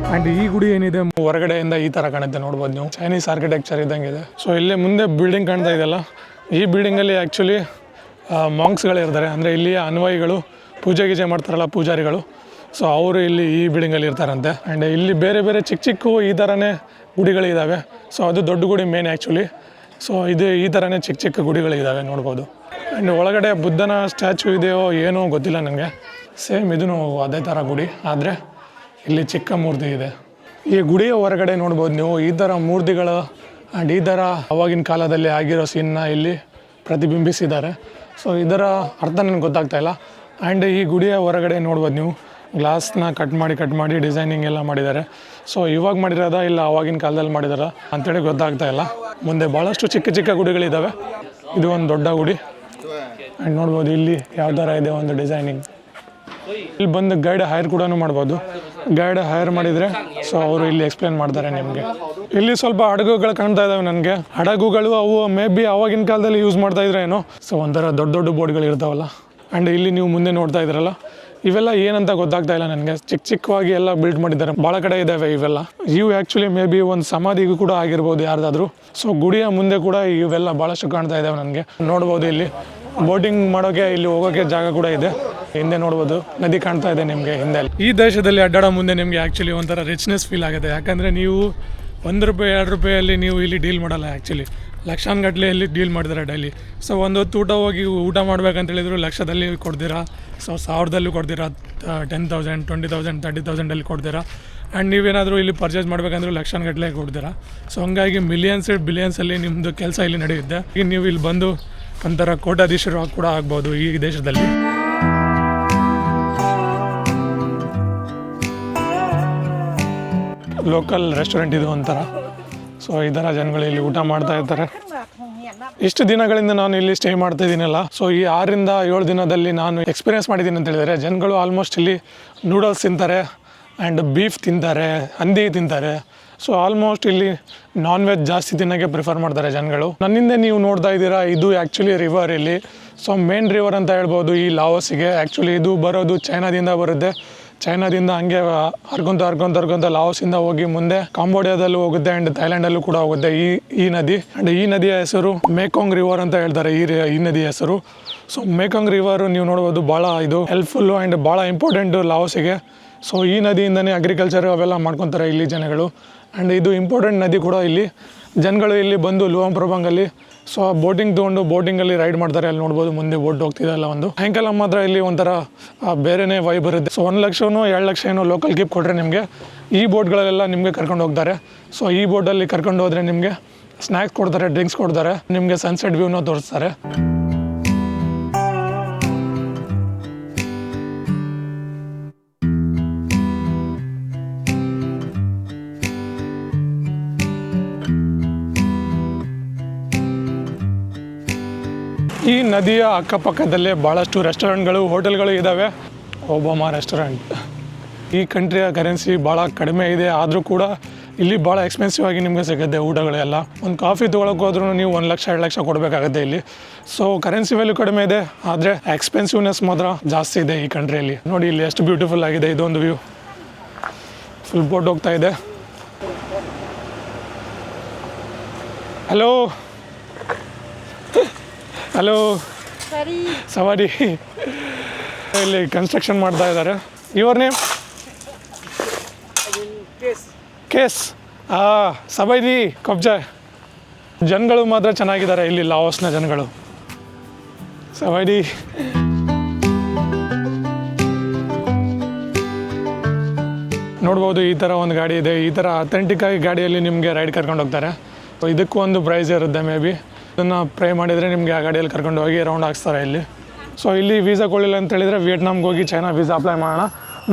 ಆ್ಯಂಡ್ ಈ ಗುಡಿ ಏನಿದೆ ಹೊರಗಡೆಯಿಂದ ಈ ಥರ ಕಾಣುತ್ತೆ ನೋಡ್ಬೋದು ನೀವು. ಚೈನೀಸ್ ಆರ್ಕಿಟೆಕ್ಚರ್ ಇದ್ದಂಗೆ ಇದೆ. ಸೊ ಇಲ್ಲೇ ಮುಂದೆ ಬಿಲ್ಡಿಂಗ್ ಕಾಣ್ತಾ ಇದೆಯಲ್ಲ, ಈ ಬಿಲ್ಡಿಂಗಲ್ಲಿ ಆ್ಯಕ್ಚುಲಿ ಮಾಂಕ್ಸ್ಗಳಿರ್ತಾರೆ. ಅಂದರೆ ಇಲ್ಲಿಯ ಅನ್ವಯಿಗಳು ಪೂಜೆ ಗೀಜೆ ಮಾಡ್ತಾರಲ್ಲ ಪೂಜಾರಿಗಳು. ಸೊ ಅವರು ಇಲ್ಲಿ ಈ ಬಿಲ್ಡಿಂಗಲ್ಲಿ ಇರ್ತಾರಂತೆ. ಆ್ಯಂಡ್ ಇಲ್ಲಿ ಬೇರೆ ಬೇರೆ ಚಿಕ್ಕ ಚಿಕ್ಕ ಈ ಥರನೇ ಗುಡಿಗಳಿದ್ದಾವೆ. ಸೊ ಅದು ದೊಡ್ಡ ಗುಡಿ ಮೇನ್ ಆ್ಯಕ್ಚುಲಿ. ಸೊ ಇದು ಈ ಥರನೇ ಚಿಕ್ಕ ಚಿಕ್ಕ ಗುಡಿಗಳಿದ್ದಾವೆ ನೋಡ್ಬೋದು. ಆ್ಯಂಡ್ ಒಳಗಡೆ ಬುದ್ಧನ ಸ್ಟ್ಯಾಚು ಇದೆಯೋ ಏನೋ ಗೊತ್ತಿಲ್ಲ ನನಗೆ. ಸೇಮ್ ಇದೂ ಅದೇ ಥರ ಗುಡಿ, ಆದರೆ ಇಲ್ಲಿ ಚಿಕ್ಕ ಮೂರ್ತಿ ಇದೆ. ಈ ಗುಡಿಯ ಹೊರಗಡೆ ನೋಡ್ಬೋದು ನೀವು ಈ ಥರ ಮೂರ್ತಿಗಳು ಆ್ಯಂಡ್ ಈ ಥರ ಅವಾಗಿನ ಕಾಲದಲ್ಲಿ ಆಗಿರೋ ಸೀನ್ನ ಇಲ್ಲಿ ಪ್ರತಿಬಿಂಬಿಸಿದ್ದಾರೆ. ಸೊ ಇದರ ಅರ್ಥ ನನಗೆ ಗೊತ್ತಾಗ್ತಾ ಇಲ್ಲ. ಆ್ಯಂಡ್ ಈ ಗುಡಿಯ ಹೊರಗಡೆ ನೋಡ್ಬೋದು ನೀವು ಗ್ಲಾಸ್ನ ಕಟ್ ಮಾಡಿ ಡಿಸೈನಿಂಗ್ ಎಲ್ಲ ಮಾಡಿದ್ದಾರೆ. ಸೊ ಇವಾಗ ಮಾಡಿರೋದ ಇಲ್ಲ ಅವಾಗಿನ ಕಾಲದಲ್ಲಿ ಮಾಡಿದಾರ ಅಂಥೇಳಿ ಗೊತ್ತಾಗ್ತಾ ಇಲ್ಲ. ಮುಂದೆ ಭಾಳಷ್ಟು ಚಿಕ್ಕ ಚಿಕ್ಕ ಗುಡಿಗಳಿದ್ದಾವೆ. ಇದು ಒಂದು ದೊಡ್ಡ ಗುಡಿ. ಆ್ಯಂಡ್ ನೋಡ್ಬೋದು ಇಲ್ಲಿ ಯಾವ ಥರ ಇದೆ ಒಂದು ಡಿಸೈನಿಂಗ್. ಇಲ್ಲಿ ಬಂದು ಗೈಡ್ ಹೈರ್ ಕೂಡ ಮಾಡ್ಬೋದು. ಗೈಡ್ ಹೈರ್ ಮಾಡಿದರೆ ಸೊ ಅವರು ಇಲ್ಲಿ ಎಕ್ಸ್ಪ್ಲೇನ್ ಮಾಡ್ತಾರೆ ನಿಮಗೆ. ಇಲ್ಲಿ ಸ್ವಲ್ಪ ಹಡಗುಗಳು ಕಾಣ್ತಾ ಇದ್ದಾವೆ ನನಗೆ. ಹಡಗುಗಳು ಅವು ಮೇ ಬಿ ಆವಾಗಿನ ಕಾಲದಲ್ಲಿ ಯೂಸ್ ಮಾಡ್ತಾ ಇದ್ರೆ ಏನೋ. ಸೊ ಒಂಥರ ದೊಡ್ಡ ದೊಡ್ಡ ಬೋಟ್ಗಳು ಇರ್ತಾವಲ್ಲ. ಆ್ಯಂಡ್ ಇಲ್ಲಿ ನೀವು ಮುಂದೆ ನೋಡ್ತಾ ಇದ್ರಲ್ಲ, ಇವೆಲ್ಲ ಏನಂತ ಗೊತ್ತಾಗ್ತಾ ಇಲ್ಲ ನನಗೆ. ಚಿಕ್ಕ ಚಿಕ್ಕವಾಗಿ ಎಲ್ಲ ಬಿಲ್ಡ್ ಮಾಡಿದ್ದಾರೆ. ಭಾಳ ಕಡೆ ಇದ್ದಾವೆ ಇವೆಲ್ಲ. ಇವು ಆ್ಯಕ್ಚುಲಿ ಮೇ ಬಿ ಒಂದು ಸಮಾಧಿಗೂ ಕೂಡ ಆಗಿರ್ಬೋದು ಯಾರ್ದಾದ್ರು. ಸೊ ಗುಡಿಯ ಮುಂದೆ ಕೂಡ ಇವೆಲ್ಲ ಭಾಳಷ್ಟು ಕಾಣ್ತಾ ಇದ್ದಾವೆ ನನಗೆ. ನೋಡ್ಬೋದು ಇಲ್ಲಿ ಬೋಟಿಂಗ್ ಮಾಡೋಕ್ಕೆ ಇಲ್ಲಿ ಹೋಗೋಕ್ಕೆ ಜಾಗ ಕೂಡ ಇದೆ. ಹಿಂದೆ ನೋಡ್ಬೋದು ನದಿ ಕಾಣ್ತಾ ಇದೆ ನಿಮಗೆ ಹಿಂದೆ. ಈ ದೇಶದಲ್ಲಿ ಅಡ್ಡಾಡೋ ಮುಂದೆ ನಿಮಗೆ ಆ್ಯಕ್ಚುಲಿ ಒಂಥರ ರಿಚ್ನೆಸ್ ಫೀಲ್ ಆಗುತ್ತೆ. ಯಾಕಂದರೆ ನೀವು ₹1 ₹2 ನೀವು ಇಲ್ಲಿ ಡೀಲ್ ಮಾಡಲ್ಲ. ಆ್ಯಕ್ಚುಲಿ ಲಕ್ಷಾನುಗಟ್ಟಲೆ ಇಲ್ಲಿ ಡೀಲ್ ಮಾಡಿದ್ದಾರೆ ಡೈಲಿ. ಸೊ ಒಂದು ಹೊತ್ತು ಊಟ ಮಾಡ್ಬೇಕಂತ ಹೇಳಿದ್ರು ಲಕ್ಷದಲ್ಲಿ ಕೊಡ್ತೀರಾ. ಸೊ 1000ದಲ್ಲೂ ಕೊಡ್ತೀರಾ, 10,000 20,000 30,000 ಕೊಡ್ತೀರಾ. ಆ್ಯಂಡ್ ನೀವೇನಾದರೂ ಇಲ್ಲಿ ಪರ್ಚೇಸ್ ಮಾಡ್ಬೇಕಂದ್ರೆ ಲಕ್ಷಾನುಗಟ್ಟಲೆ ಕೊಡ್ತೀರಾ. ಸೊ ಹಂಗಾಗಿ ಬಿಲಿಯನ್ಸಲ್ಲಿ ನಿಮ್ಮದು ಕೆಲಸ ಇಲ್ಲಿ ನಡೆಯುತ್ತೆ. ಈಗ ನೀವು ಇಲ್ಲಿ ಬಂದು ಒಂಥರ ಕೋಟ್ಯಾಧೀಶರು ಕೂಡ ಆಗ್ಬೋದು ಈ ದೇಶದಲ್ಲಿ. ಲೋಕಲ್ ರೆಸ್ಟೋರೆಂಟ್ ಇದು ಒಂಥರ. ಸೊ ಈ ಥರ ಜನಗಳು ಇಲ್ಲಿ ಊಟ ಮಾಡ್ತಾ ಇರ್ತಾರೆ. ಇಷ್ಟು ದಿನಗಳಿಂದ ನಾನು ಇಲ್ಲಿ ಸ್ಟೇ ಮಾಡ್ತಾ ಇದ್ದೀನಲ್ಲ, ಸೊ ಈ 6 ರಿಂದ 7 ದಿನದಲ್ಲಿ ನಾನು ಎಕ್ಸ್ಪೀರಿಯೆನ್ಸ್ ಮಾಡಿದ್ದೀನಿ ಅಂತ ಹೇಳಿದರೆ, ಜನಗಳು ಆಲ್ಮೋಸ್ಟ್ ಇಲ್ಲಿ ನೂಡಲ್ಸ್ ತಿಂತಾರೆ ಆ್ಯಂಡ್ ಬೀಫ್ ತಿಂತಾರೆ, ಹಂದಿ ತಿಂತಾರೆ. ಸೊ ಆಲ್ಮೋಸ್ಟ್ ಇಲ್ಲಿ ನಾನ್ ವೆಜ್ ಜಾಸ್ತಿ ತಿನ್ನೋಕ್ಕೆ ಪ್ರಿಫರ್ ಮಾಡ್ತಾರೆ ಜನಗಳು. ನನ್ನಿಂದ ನೀವು ನೋಡ್ತಾ ಇದ್ದೀರಾ, ಇದು ಆ್ಯಕ್ಚುಲಿ ರಿವರ್ ಇಲ್ಲಿ. ಸೊ ಮೇನ್ ರಿವರ್ ಅಂತ ಹೇಳ್ಬೋದು ಈ ಲಾವೋಸಿಗೆ. ಆ್ಯಕ್ಚುಲಿ ಇದು ಬರೋದು ಚೈನಾದಿಂದ ಬರುತ್ತೆ. ಚೈನಾದಿಂದ ಹಂಗೆ ಹರ್ಕೊಂತ ಲಾವೋಸಿಂದ ಹೋಗಿ ಮುಂದೆ ಕಾಂಬೋಡಿಯಾದಲ್ಲೂ ಹೋಗುತ್ತೆ ಆ್ಯಂಡ್ ಥೈಲ್ಯಾಂಡಲ್ಲೂ ಕೂಡ ಹೋಗುತ್ತೆ ಈ ನದಿ. ಆ್ಯಂಡ್ ಈ ನದಿಯ ಹೆಸರು ಮೇಕಾಂಗ್ ರಿವರ್ ಅಂತ ಹೇಳ್ತಾರೆ ಈ ನದಿಯ ಹೆಸರು. ಸೊ ಮೇಕಾಂಗ್ ರಿವರು ನೀವು ನೋಡ್ಬೋದು ಭಾಳ ಇದು ಹೆಲ್ಪ್ಫುಲ್ಲು ಆ್ಯಂಡ್ ಭಾಳ ಇಂಪಾರ್ಟೆಂಟು ಲಾವೋಸಿಗೆ. ಸೊ ಈ ನದಿಯಿಂದನೇ ಅಗ್ರಿಕಲ್ಚರ್ ಅವೆಲ್ಲ ಮಾಡ್ಕೊತಾರೆ ಇಲ್ಲಿ ಜನಗಳು. ಆ್ಯಂಡ್ ಇದು ಇಂಪಾರ್ಟೆಂಟ್ ನದಿ ಕೂಡ ಇಲ್ಲಿ. ಜನಗಳು ಇಲ್ಲಿ ಬಂದು ಲುವಾಂಗ್ ಪ್ರಭಾಂಗಲ್ಲಿ ಸೊ ಬೋಟಿಂಗ್ ತೊಗೊಂಡು ಬೋಟಿಂಗಲ್ಲಿ ರೈಡ್ ಮಾಡ್ತಾರೆ. ಅಲ್ಲಿ ನೋಡ್ಬೋದು ಮುಂದೆ ಬೋಟ್ ಹೋಗ್ತಿದೆಲ್ಲ ಒಂದು. ಸಾಯಂಕಾಲ ಮಾತ್ರ ಇಲ್ಲಿ ಒಂಥರ ಬೇರೆನೇ ವೈಬ್ ಬರುತ್ತೆ. ಸೊ 1 ಲಕ್ಷನೋ 2 ಲಕ್ಷ ಏನೋ ಲೋಕಲ್ ಗಿಫ್ಟ್ ಕೊಟ್ಟರೆ ನಿಮಗೆ ಈ ಬೋಟ್ಗಳಲ್ಲೆಲ್ಲ ನಿಮಗೆ ಕರ್ಕೊಂಡು ಹೋಗ್ತಾರೆ. ಸೊ ಈ ಬೋಟಲ್ಲಿ ಕರ್ಕೊಂಡು ಹೋದರೆ ನಿಮಗೆ ಸ್ನ್ಯಾಕ್ಸ್ ಕೊಡ್ತಾರೆ, ಡ್ರಿಂಕ್ಸ್ ಕೊಡ್ತಾರೆ, ನಿಮಗೆ ಸನ್ಸೆಟ್ ವ್ಯೂನ ತೋರಿಸ್ತಾರೆ. ಈ ನದಿಯ ಅಕ್ಕಪಕ್ಕದಲ್ಲೇ ಭಾಳಷ್ಟು ರೆಸ್ಟೋರೆಂಟ್ಗಳು, ಹೋಟೆಲ್ಗಳು ಇದ್ದಾವೆ. Obama restaurant. ಈ ಕಂಟ್ರಿಯ ಕರೆನ್ಸಿ ಭಾಳ ಕಡಿಮೆ ಇದೆ, ಆದರೂ ಕೂಡ ಇಲ್ಲಿ ಭಾಳ ಎಕ್ಸ್ಪೆನ್ಸಿವ್ ಆಗಿ ನಿಮಗೆ ಸಿಗುತ್ತೆ ಊಟಗಳೆಲ್ಲ. ಒಂದು ಕಾಫಿ ತೊಗೊಳಕ್ಕೆ ಹೋದ್ರೂ ನೀವು 1 ಲಕ್ಷ 2 ಲಕ್ಷ ಕೊಡಬೇಕಾಗುತ್ತೆ ಇಲ್ಲಿ. ಸೊ ಕರೆನ್ಸಿ ವ್ಯಾಲ್ಯೂ ಕಡಿಮೆ ಇದೆ, ಆದರೆ ಎಕ್ಸ್ಪೆನ್ಸಿವ್ನೆಸ್ ಮಾತ್ರ ಜಾಸ್ತಿ ಇದೆ ಈ ಕಂಟ್ರಿಯಲ್ಲಿ. ನೋಡಿ ಇಲ್ಲಿ ಎಷ್ಟು ಬ್ಯೂಟಿಫುಲ್ ಆಗಿದೆ ಇದೊಂದು ವ್ಯೂ. ಫುಲ್ ಬೋಟ್ ಹೋಗ್ತಾ ಇದೆ. ಹಲೋ ಹಲೋ ಸವಾರಿ. ಇಲ್ಲಿ ಕನ್ಸ್ಟ್ರಕ್ಷನ್ ಮಾಡ್ತಾ ಇದ್ದಾರೆ. Your name? ಕೇಸ್. ಸಬೈದಿ ಕಬ್ಜಾ. ಜನಗಳು ಮಾತ್ರ ಚೆನ್ನಾಗಿದ್ದಾರೆ ಇಲ್ಲಿ ಲಾವೋಸ್ನ ಜನಗಳು. ಸಬೈದಿ. ನೋಡ್ಬೋದು ಈ ಥರ ಒಂದು ಗಾಡಿ ಇದೆ. ಈ ಥರ ಅಥೆಂಟಿಕ್ ಆಗಿ ಗಾಡಿಯಲ್ಲಿ ನಿಮಗೆ ರೈಡ್ ಕರ್ಕೊಂಡು ಹೋಗ್ತಾರೆ. ಇದಕ್ಕೂ ಒಂದು ಪ್ರೈಸ್ ಇರುತ್ತೆ ಮೇ ಬಿ. ಇದನ್ನು ಪ್ರೇ ಮಾಡಿದರೆ ನಿಮಗೆ ಆ ಗಾಡಿಯಲ್ಲಿ ಕರ್ಕೊಂಡು ಹೋಗಿ ರೌಂಡ್ ಹಾಕ್ಸ್ತಾರೆ ಇಲ್ಲಿ. ಸೊ ಇಲ್ಲಿ ವೀಸಾ ಕೊಡಲಿಲ್ಲ ಅಂತ ಹೇಳಿದರೆ ವಿಯೆಟ್ನಾಮ್ಗೆ ಹೋಗಿ ಚೈನಾ ವೀಸಾ ಅಪ್ಲೈ ಮಾಡೋಣ.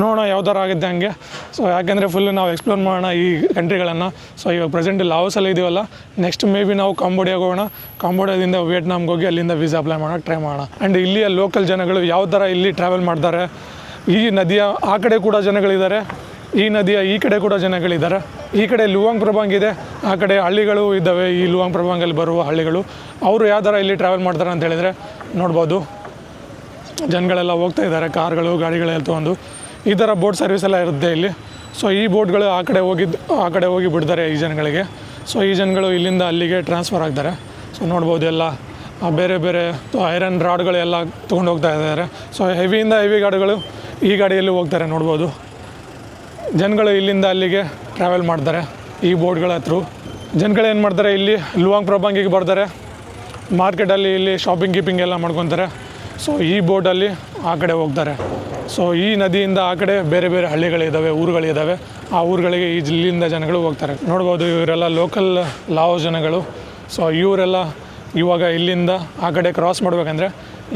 ನೋಡೋಣ ಯಾವ್ದಾರು ಆಗುತ್ತೆ ಹಂಗೆ. ಸೊ ಯಾಕೆಂದರೆ ಫುಲ್ ನಾವು ಎಕ್ಸ್ಪ್ಲೋರ್ ಮಾಡೋಣ ಈ ಕಂಟ್ರಿಗಳನ್ನು. ಸೊ ಇವಾಗ ಪ್ರೆಸೆಂಟ್ ಲಾವೋಸಲ್ಲಿ ಇದೀವಲ್ಲ, ನೆಕ್ಸ್ಟ್ ಮೇ ಬಿ ನಾವು ಕಾಂಬೋಡಿಯಾಗೆ ಹೋಗೋಣ. ಕಾಂಬೋಡಿಯಾದಿಂದ ವಿಯೆಟ್ನಾಮ್ಗೆ ಹೋಗಿ ಅಲ್ಲಿಂದ ವೀಸಾ ಅಪ್ಲೈ ಮಾಡೋಕ್ಕೆ ಟ್ರೈ ಮಾಡೋಣ. ಆ್ಯಂಡ್ ಇಲ್ಲಿಯ ಲೋಕಲ್ ಜನಗಳು ಯಾವ ಥರ ಇಲ್ಲಿ ಟ್ರಾವೆಲ್ ಮಾಡ್ತಾರೆ, ಈ ನದಿಯ ಆ ಕಡೆ ಕೂಡ ಜನಗಳಿದ್ದಾರೆ, ಈ ನದಿಯ ಈ ಕಡೆ ಕೂಡ ಜನಗಳಿದ್ದಾರೆ. ಈ ಕಡೆ ಲುವಾಂಗ್ ಪ್ರಭಾಂಗ್ ಇದೆ, ಆ ಕಡೆ ಹಳ್ಳಿಗಳು ಇದ್ದಾವೆ. ಈ ಲುವಾಂಗ್ ಪ್ರಭಾಂಗಲ್ಲಿ ಬರುವ ಹಳ್ಳಿಗಳು, ಅವರು ಯಾವ ಥರ ಇಲ್ಲಿ ಟ್ರಾವೆಲ್ ಮಾಡ್ತಾರೆ ಅಂತ ಹೇಳಿದರೆ ನೋಡ್ಬೋದು. ಜನಗಳೆಲ್ಲ ಹೋಗ್ತಾ ಇದ್ದಾರೆ, ಕಾರ್ಗಳು ಗಾಡಿಗಳೆಲ್ಲ ತೊಗೊಂಡು. ಈ ಥರ ಬೋಟ್ ಸರ್ವಿಸ್ ಎಲ್ಲ ಇರುತ್ತೆ ಇಲ್ಲಿ. ಸೊ ಈ ಬೋಟ್ಗಳು ಆ ಕಡೆ ಹೋಗಿ ಬಿಡ್ತಾರೆ ಈ ಜನಗಳಿಗೆ. ಸೊ ಈ ಜನಗಳು ಇಲ್ಲಿಂದ ಅಲ್ಲಿಗೆ ಟ್ರಾನ್ಸ್ಫರ್ ಆಗ್ತಾರೆ. ಸೊ ನೋಡ್ಬೋದು ಎಲ್ಲ ಬೇರೆ ಬೇರೆ ಐರನ್ ರಾಡ್ಗಳೆಲ್ಲ ತೊಗೊಂಡು ಹೋಗ್ತಾ ಇದ್ದಾರೆ. ಸೊ ಹೆವಿಯಿಂದ ಹೆವಿ ಗಾಡಿಗಳು ಈ ಗಾಡಿಯಲ್ಲಿ ಹೋಗ್ತಾರೆ. ನೋಡ್ಬೋದು ಜನಗಳು ಇಲ್ಲಿಂದ ಅಲ್ಲಿಗೆ ಟ್ರಾವೆಲ್ ಮಾಡ್ತಾರೆ ಈ ಬೋಟ್ಗಳ ಥ್ರೂ. ಜನಗಳು ಏನು ಮಾಡ್ತಾರೆ, ಇಲ್ಲಿ ಲುವಾಂಗ್ ಪ್ರಭಾಂಗಿಗೆ ಬರ್ತಾರೆ, ಮಾರ್ಕೆಟಲ್ಲಿ ಇಲ್ಲಿ ಶಾಪಿಂಗ್ ಗೀಪಿಂಗ್ ಎಲ್ಲ ಮಾಡ್ಕೊತಾರೆ. ಸೊ ಈ ಬೋಟಲ್ಲಿ ಆ ಕಡೆ ಹೋಗ್ತಾರೆ. ಸೊ ಈ ನದಿಯಿಂದ ಆ ಕಡೆ ಬೇರೆ ಬೇರೆ ಹಳ್ಳಿಗಳಿದ್ದಾವೆ, ಊರುಗಳಿದ್ದಾವೆ. ಆ ಊರುಗಳಿಗೆ ಇಲ್ಲಿಂದ ಜನಗಳು ಹೋಗ್ತಾರೆ. ನೋಡ್ಬೋದು ಇವರೆಲ್ಲ ಲೋಕಲ್ ಲಾವೋಸ್ ಜನಗಳು. ಸೊ ಇವರೆಲ್ಲ ಇವಾಗ ಇಲ್ಲಿಂದ ಆ ಕಡೆ ಕ್ರಾಸ್ ಮಾಡಬೇಕಂದ್ರೆ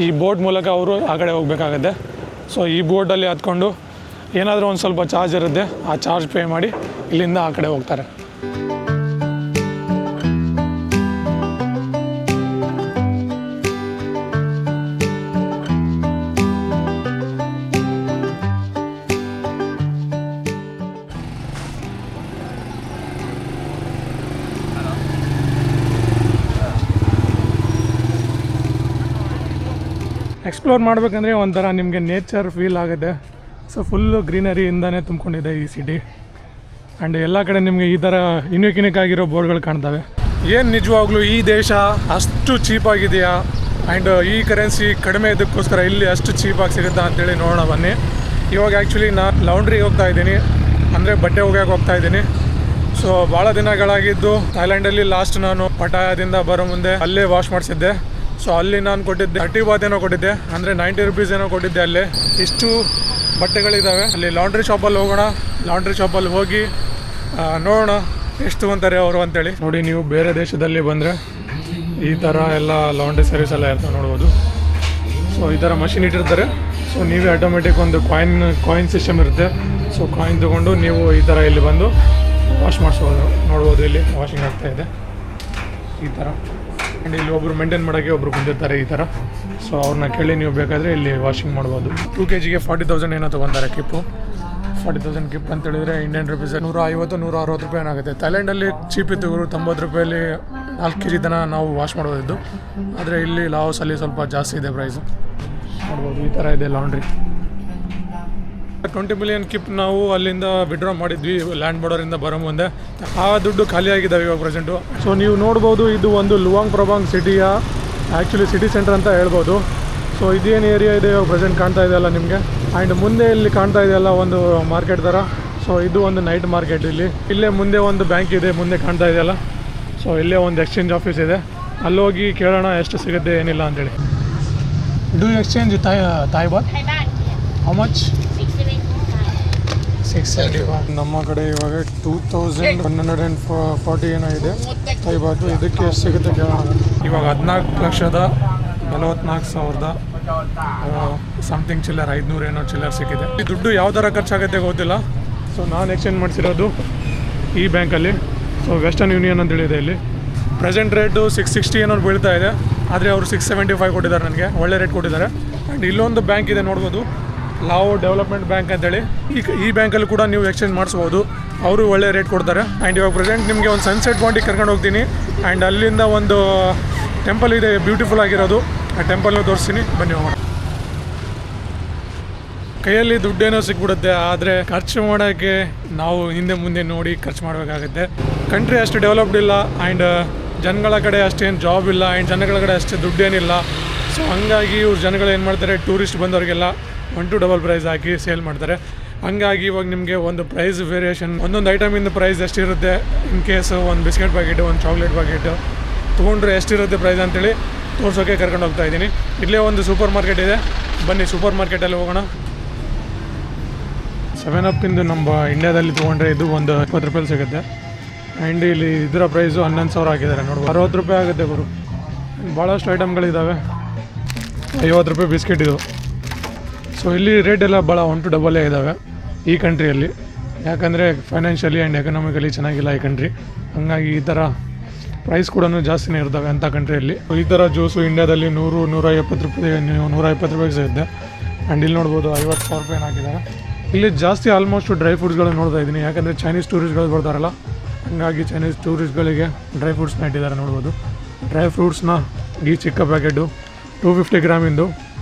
ಈ ಬೋಟ್ ಮೂಲಕ ಅವರು ಆ ಕಡೆ ಹೋಗಬೇಕಾಗತ್ತೆ. ಸೊ ಈ ಬೋಟಲ್ಲಿ ಹತ್ಕೊಂಡು ಏನಾದರೂ ಒಂದು ಸ್ವಲ್ಪ ಚಾರ್ಜ್ ಇರುತ್ತೆ, ಆ ಚಾರ್ಜ್ ಪೇ ಮಾಡಿ ಇಲ್ಲಿಂದ ಆ ಕಡೆ ಹೋಗ್ತಾರೆ. ಎಕ್ಸ್ಪ್ಲೋರ್ ಮಾಡಬೇಕಂದ್ರೆ ಒಂಥರ ನಿಮಗೆ ನೇಚರ್ ಫೀಲ್ ಆಗುತ್ತೆ. ಸೊ ಫುಲ್ಲು ಗ್ರೀನರಿಯಿಂದನೇ ತುಂಬಿಕೊಂಡಿದೆ ಈ ಸಿಟಿ. ಆ್ಯಂಡ್ ಎಲ್ಲ ಕಡೆ ನಿಮಗೆ ಈ ಥರ ಯುನಿಕ್ ಆಗಿರೋ ಬೋರ್ಡ್ಗಳು ಕಾಣ್ತವೆ. ಏನು ನಿಜವಾಗ್ಲೂ ಈ ದೇಶ ಅಷ್ಟು ಚೀಪಾಗಿದೆಯಾ, ಆ್ಯಂಡ್ ಈ ಕರೆನ್ಸಿ ಕಡಿಮೆ ಇದಕ್ಕೋಸ್ಕರ ಇಲ್ಲಿ ಅಷ್ಟು ಚೀಪಾಗಿ ಸಿಗುತ್ತಾ ಅಂತೇಳಿ ನೋಡೋಣ ಬನ್ನಿ. ಇವಾಗ ಆ್ಯಕ್ಚುಲಿ ನಾನು ಲೌಂಡ್ರಿಗೆ ಹೋಗ್ತಾ ಇದ್ದೀನಿ, ಅಂದರೆ ಬಟ್ಟೆ ಒಗೆಯೋಕೆ ಹೋಗ್ತಾ ಇದ್ದೀನಿ. ಸೊ ಭಾಳ ದಿನಗಳಾಗಿದ್ದು ಥೈಲ್ಯಾಂಡಲ್ಲಿ ಲಾಸ್ಟ್ ನಾನು ಪಟಾಯದಿಂದ ಬರೋ ಮುಂದೆ ಅಲ್ಲೇ ವಾಶ್ ಮಾಡಿಸಿದ್ದೆ. ಸೊ ಅಲ್ಲಿ ನಾನು ಕೊಟ್ಟಿದ್ದೆ 30 ಬಾತ್ ಏನೋ ಕೊಟ್ಟಿದ್ದೆ, ಅಂದರೆ 90 ರುಪೀಸ್ ಏನೋ ಕೊಟ್ಟಿದ್ದೆ. ಅಲ್ಲೇ ಇಷ್ಟು ಬಟ್ಟೆಗಳಿದ್ದಾವೆ. ಅಲ್ಲಿ ಲಾಂಡ್ರಿ ಶಾಪಲ್ಲಿ ಹೋಗೋಣ. ಲಾಂಡ್ರಿ ಶಾಪಲ್ಲಿ ಹೋಗಿ ನೋಡೋಣ ಎಷ್ಟು ಅಂತಾರೆ ಅವರು ಅಂತೇಳಿ. ನೋಡಿ, ನೀವು ಬೇರೆ ದೇಶದಲ್ಲಿ ಬಂದರೆ ಈ ಥರ ಎಲ್ಲ ಲಾಂಡ್ರಿ ಸರ್ವಿಸ್ ಎಲ್ಲ ಇರ್ತವೆ ನೋಡ್ಬೋದು. ಸೊ ಈ ಥರ ಮಷಿನ್ ಇಟ್ಟಿರ್ತಾರೆ. ಸೊ ನೀವೇ ಆಟೋಮೆಟಿಕ್ ಒಂದು ಕಾಯಿನ್ ಸಿಸ್ಟಮ್ ಇರುತ್ತೆ. ಸೊ ಕಾಯಿನ್ ತೊಗೊಂಡು ನೀವು ಈ ಥರ ಇಲ್ಲಿ ಬಂದು ವಾಶ್ ಮಾಡಿಸ್ಬೋದು. ನೋಡ್ಬೋದು ಇಲ್ಲಿ ವಾಷಿಂಗ್ ಆಗ್ತಾಯಿದೆ ಈ ಥರ. ಆ್ಯಂಡ್ ಇಲ್ಲಿ ಒಬ್ಬರು ಮೇಂಟೈನ್ ಮಾಡೋಕ್ಕೆ ಒಬ್ಬರು ಬಂದಿರ್ತಾರೆ ಈ ಥರ. ಸೊ ಅವ್ರನ್ನ ಕೇಳಿ ನೀವು ಬೇಕಾದರೆ ಇಲ್ಲಿ ವಾಷಿಂಗ್ ಮಾಡ್ಬೋದು. 2 kgಗೆ 40,000 ಏನೋ ತೊಗೊತಾರೆ ಕಿಪ್ಪು. 40,000 ಕಿಪ್ ಅಂತ ಹೇಳಿದ್ರೆ ಇಂಡಿಯನ್ ರುಪೀಸ್ 150-160 ರೂಪಾಯಿ ಏನಾಗುತ್ತೆ. ಥೈಲ್ಯಾಂಡಲ್ಲಿ ಚೀಪ್ ಇತ್ತು, 90 ರೂಪಾಯಲ್ಲಿ 4 kg ತನಕ ನಾವು ವಾಶ್ ಮಾಡ್ಬೋದಿದ್ದು. ಆದರೆ ಇಲ್ಲಿ ಲಾವೋಸಲ್ಲಿ ಸ್ವಲ್ಪ ಜಾಸ್ತಿ ಇದೆ ಪ್ರೈಸು. ನೋಡ್ಬೋದು ಈ ಥರ ಇದೆ ಲಾಂಡ್ರಿ. 20 ಮಿಲಿಯನ್ ಕಿಪ್ ನಾವು ಅಲ್ಲಿಂದ ವಿಡ್ರಾ ಮಾಡಿದ್ವಿ ಲ್ಯಾಂಡ್ ಬಾರ್ಡರಿಂದ ಬರೋ ಮುಂದೆ. ಆ ದುಡ್ಡು ಖಾಲಿಯಾಗಿದ್ದಾವೆ ಇವಾಗ ಪ್ರೆಸೆಂಟು. ಸೊ ನೀವು ನೋಡ್ಬೋದು, ಇದು ಒಂದು ಲುವಾಂಗ್ ಪ್ರಭಾಂಗ್ ಸಿಟಿಯ ಆ್ಯಕ್ಚುಲಿ ಸಿಟಿ ಸೆಂಟರ್ ಅಂತ ಹೇಳ್ಬೋದು. ಸೊ ಇದೇನು ಏರಿಯಾ ಇದೆ ಇವಾಗ ಪ್ರೆಸೆಂಟ್ ಕಾಣ್ತಾ ಇದೆಯಲ್ಲ ನಿಮಗೆ. ಆ್ಯಂಡ್ ಮುಂದೆ ಇಲ್ಲಿ ಕಾಣ್ತಾ ಇದೆಯಲ್ಲ ಒಂದು ಮಾರ್ಕೆಟ್ ಥರ. ಸೊ ಇದು ಒಂದು ನೈಟ್ ಮಾರ್ಕೆಟ್. ಇಲ್ಲೇ ಮುಂದೆ ಒಂದು ಬ್ಯಾಂಕ್ ಇದೆ, ಮುಂದೆ ಕಾಣ್ತಾ ಇದೆಯಲ್ಲ. ಸೊ ಇಲ್ಲೇ ಒಂದು ಎಕ್ಸ್ಚೇಂಜ್ ಆಫೀಸ್ ಇದೆ. ಅಲ್ಲೋಗಿ ಕೇಳೋಣ ಎಷ್ಟು ಸಿಗುತ್ತೆ ಏನಿಲ್ಲ ಅಂತೇಳಿ. Do exchange Thai baht? How much? 675. ನಮ್ಮ ಕಡೆ ಇವಾಗ 2140 ಏನೋ ಇದೆ ತಾಯ್ ಬಾತು. ಇದಕ್ಕೆ ಎಷ್ಟು ಸಿಗುತ್ತೆ ಕೇಳೋಣ. ಇವಾಗ 14,44,000 ಸಮಥಿಂಗ್ ಚಿಲ್ಲರ್, 500 ಏನೋ ಚಿಲ್ಲರ್ ಸಿಕ್ಕಿದೆ. ಈ ದುಡ್ಡು ಯಾವ ಥರ ಖರ್ಚಾಗುತ್ತೆ ಗೊತ್ತಿಲ್ಲ. ಸೊ ನಾನು ಎಕ್ಸ್ಚೇಂಜ್ ಮಾಡಿಸಿರೋದು ಈ ಬ್ಯಾಂಕಲ್ಲಿ. ಸೊ ವೆಸ್ಟರ್ನ್ ಯೂನಿಯನ್ ಅಂತ ಹೇಳಿದೆ. ಇಲ್ಲಿ ಪ್ರೆಸೆಂಟ್ ರೇಟು 660 ಏನೋ ಬೀಳ್ತಾ ಇದೆ, ಆದರೆ ಅವರು 675 ಕೊಟ್ಟಿದ್ದಾರೆ ನನಗೆ. ಒಳ್ಳೆ ರೇಟ್ ಕೊಟ್ಟಿದ್ದಾರೆ. ಆ್ಯಂಡ್ ಇಲ್ಲೊಂದು ಬ್ಯಾಂಕ್ ಇದೆ ನೋಡ್ಬೋದು, ಲಾವೋ ಡೆವಲಪ್ಮೆಂಟ್ ಬ್ಯಾಂಕ್ ಅಂತೇಳಿ. ಈ ಬ್ಯಾಂಕಲ್ಲಿ ಕೂಡ ನೀವು ಎಕ್ಸ್ಚೇಂಜ್ ಮಾಡಿಸ್ಬೋದು, ಅವರು ಒಳ್ಳೆ ರೇಟ್ ಕೊಡ್ತಾರೆ. ಆ್ಯಂಡ್ ಇವಾಗ ಪ್ರೆಸೆಂಟ್ ನಿಮಗೆ ಒಂದು ಸನ್ಸೆಟ್ ಪಾಯಿಂಟಿಗೆ ಕರ್ಕೊಂಡು ಹೋಗ್ತೀನಿ. ಆ್ಯಂಡ್ ಅಲ್ಲಿಂದ ಒಂದು ಟೆಂಪಲ್ ಇದೆ ಬ್ಯೂಟಿಫುಲ್ ಆಗಿರೋದು, ಆ ಟೆಂಪಲ್ನ ತೋರಿಸ್ತೀನಿ, ಬನ್ನಿ ಹೋಗೋಣ. ಕೈಯಲ್ಲಿ ದುಡ್ಡೇನೋ ಸಿಕ್ಬಿಡುತ್ತೆ, ಆದರೆ ಖರ್ಚು ಮಾಡೋಕ್ಕೆ ನಾವು ಹಿಂದೆ ಮುಂದೆ ನೋಡಿ ಖರ್ಚು ಮಾಡಬೇಕಾಗುತ್ತೆ. ಕಂಟ್ರಿ ಅಷ್ಟು ಡೆವಲಪ್ಡ್ ಇಲ್ಲ, ಆ್ಯಂಡ್ ಜನಗಳ ಕಡೆ ಅಷ್ಟೇನು ಜಾಬ್ ಇಲ್ಲ, ಆ್ಯಂಡ್ ಜನಗಳ ಕಡೆ ಅಷ್ಟೇ ದುಡ್ಡೇನಿಲ್ಲ. ಸೊ ಹಂಗಾಗಿ ಇವ್ರು ಜನಗಳು ಏನು ಮಾಡ್ತಾರೆ, ಟೂರಿಸ್ಟ್ ಬಂದವರಿಗೆಲ್ಲ 1 to double ಪ್ರೈಸ್ ಹಾಕಿ ಸೇಲ್ ಮಾಡ್ತಾರೆ. ಹಂಗಾಗಿ ಇವಾಗ ನಿಮಗೆ ಒಂದು ಪ್ರೈಸ್ ವೇರಿಯೇಷನ್, ಒಂದೊಂದು ಐಟಮಿಂದ ಪ್ರೈಸ್ ಎಷ್ಟಿರುತ್ತೆ, ಇನ್ ಕೇಸ್ ಒಂದು ಬಿಸ್ಕೆಟ್ ಪ್ಯಾಕೆಟು, ಒಂದು ಚಾಕ್ಲೇಟ್ ಪ್ಯಾಕೆಟು ತೊಗೊಂಡ್ರೆ ಎಷ್ಟಿರುತ್ತೆ ಪ್ರೈಸ್ ಅಂತೇಳಿ ತೋರ್ಸೋಕ್ಕೆ ಕರ್ಕೊಂಡು ಹೋಗ್ತಾ ಇದ್ದೀನಿ. ಇಲ್ಲೇ ಒಂದು ಸೂಪರ್ ಮಾರ್ಕೆಟ್ ಇದೆ, ಬನ್ನಿ ಸೂಪರ್ ಮಾರ್ಕೆಟಲ್ಲಿ ಹೋಗೋಣ. 7up ಇಂದು ನಮ್ಮ ಇಂಡಿಯಾದಲ್ಲಿ ತೊಗೊಂಡ್ರೆ ಇದು ಒಂದು 20 ರೂಪಾಯಿ ಸಿಗುತ್ತೆ. ಆ್ಯಂಡ್ ಇಲ್ಲಿ ಇದರ ಪ್ರೈಸು 11,000 ಹಾಕಿದ್ದಾರೆ ನೋಡ್ಬೋದು. 60 ರೂಪಾಯಿ ಆಗುತ್ತೆ ಗುರು. ಭಾಳಷ್ಟು ಐಟಮ್ಗಳಿದ್ದಾವೆ. 50 ರೂಪಾಯಿ ಬಿಸ್ಕೆಟ್ ಇದು. ಸೊ ಇಲ್ಲಿ ರೇಟ್ ಎಲ್ಲ ಭಾಳ 1 to 2 ಇದ್ದಾವೆ ಈ ಕಂಟ್ರಿಯಲ್ಲಿ, ಯಾಕಂದರೆ ಫೈನಾನ್ಷಿಯಲಿ ಆ್ಯಂಡ್ ಎಕನಾಮಿಕಲಿ ಚೆನ್ನಾಗಿಲ್ಲ ಈ ಕಂಟ್ರಿ. ಹಂಗಾಗಿ ಈ ಥರ ಪ್ರೈಸ್ ಕೂಡ ಜಾಸ್ತಿನೇ ಇರ್ತವೆ ಅಂಥ ಕಂಟ್ರಿಯಲ್ಲಿ. ಈ ಥರ ಜ್ಯೂಸು ಇಂಡಿಯಾದಲ್ಲಿ 100-150 ರೂಪಾಯಿ 120 ರೂಪಾಯಿಗೆ ಸಿಗುತ್ತೆ. ಆ್ಯಂಡ್ ಇಲ್ಲಿ ನೋಡ್ಬೋದು 50,000 ರೂಪಾಯಿ ಹಾಕಿದ್ದಾರೆ. ಇಲ್ಲಿ ಜಾಸ್ತಿ ಆಲ್ಮೋಸ್ಟ್ ಡ್ರೈ ಫ್ರೂಟ್ಸ್ಗಳನ್ನ ನೋಡ್ತಾ ಇದ್ದೀನಿ, ಯಾಕಂದರೆ ಚೈನೀಸ್ ಟೂರಿಸ್ಟ್ಗಳು ಬರ್ತಾರಲ್ಲ, ಹಂಗಾಗಿ ಚೈನೀಸ್ ಟೂರಿಸ್ಟ್ಗಳಿಗೆ ಡ್ರೈ ಫ್ರೂಟ್ಸ್ನ ಇಟ್ಟಿದ್ದಾರೆ ನೋಡ್ಬೋದು. ಡ್ರೈ ಫ್ರೂಟ್ಸ್ನ ಈ ಚಿಕ್ಕ ಪ್ಯಾಕೆಟು 250 ಗ್ರಾಮಿಂದು,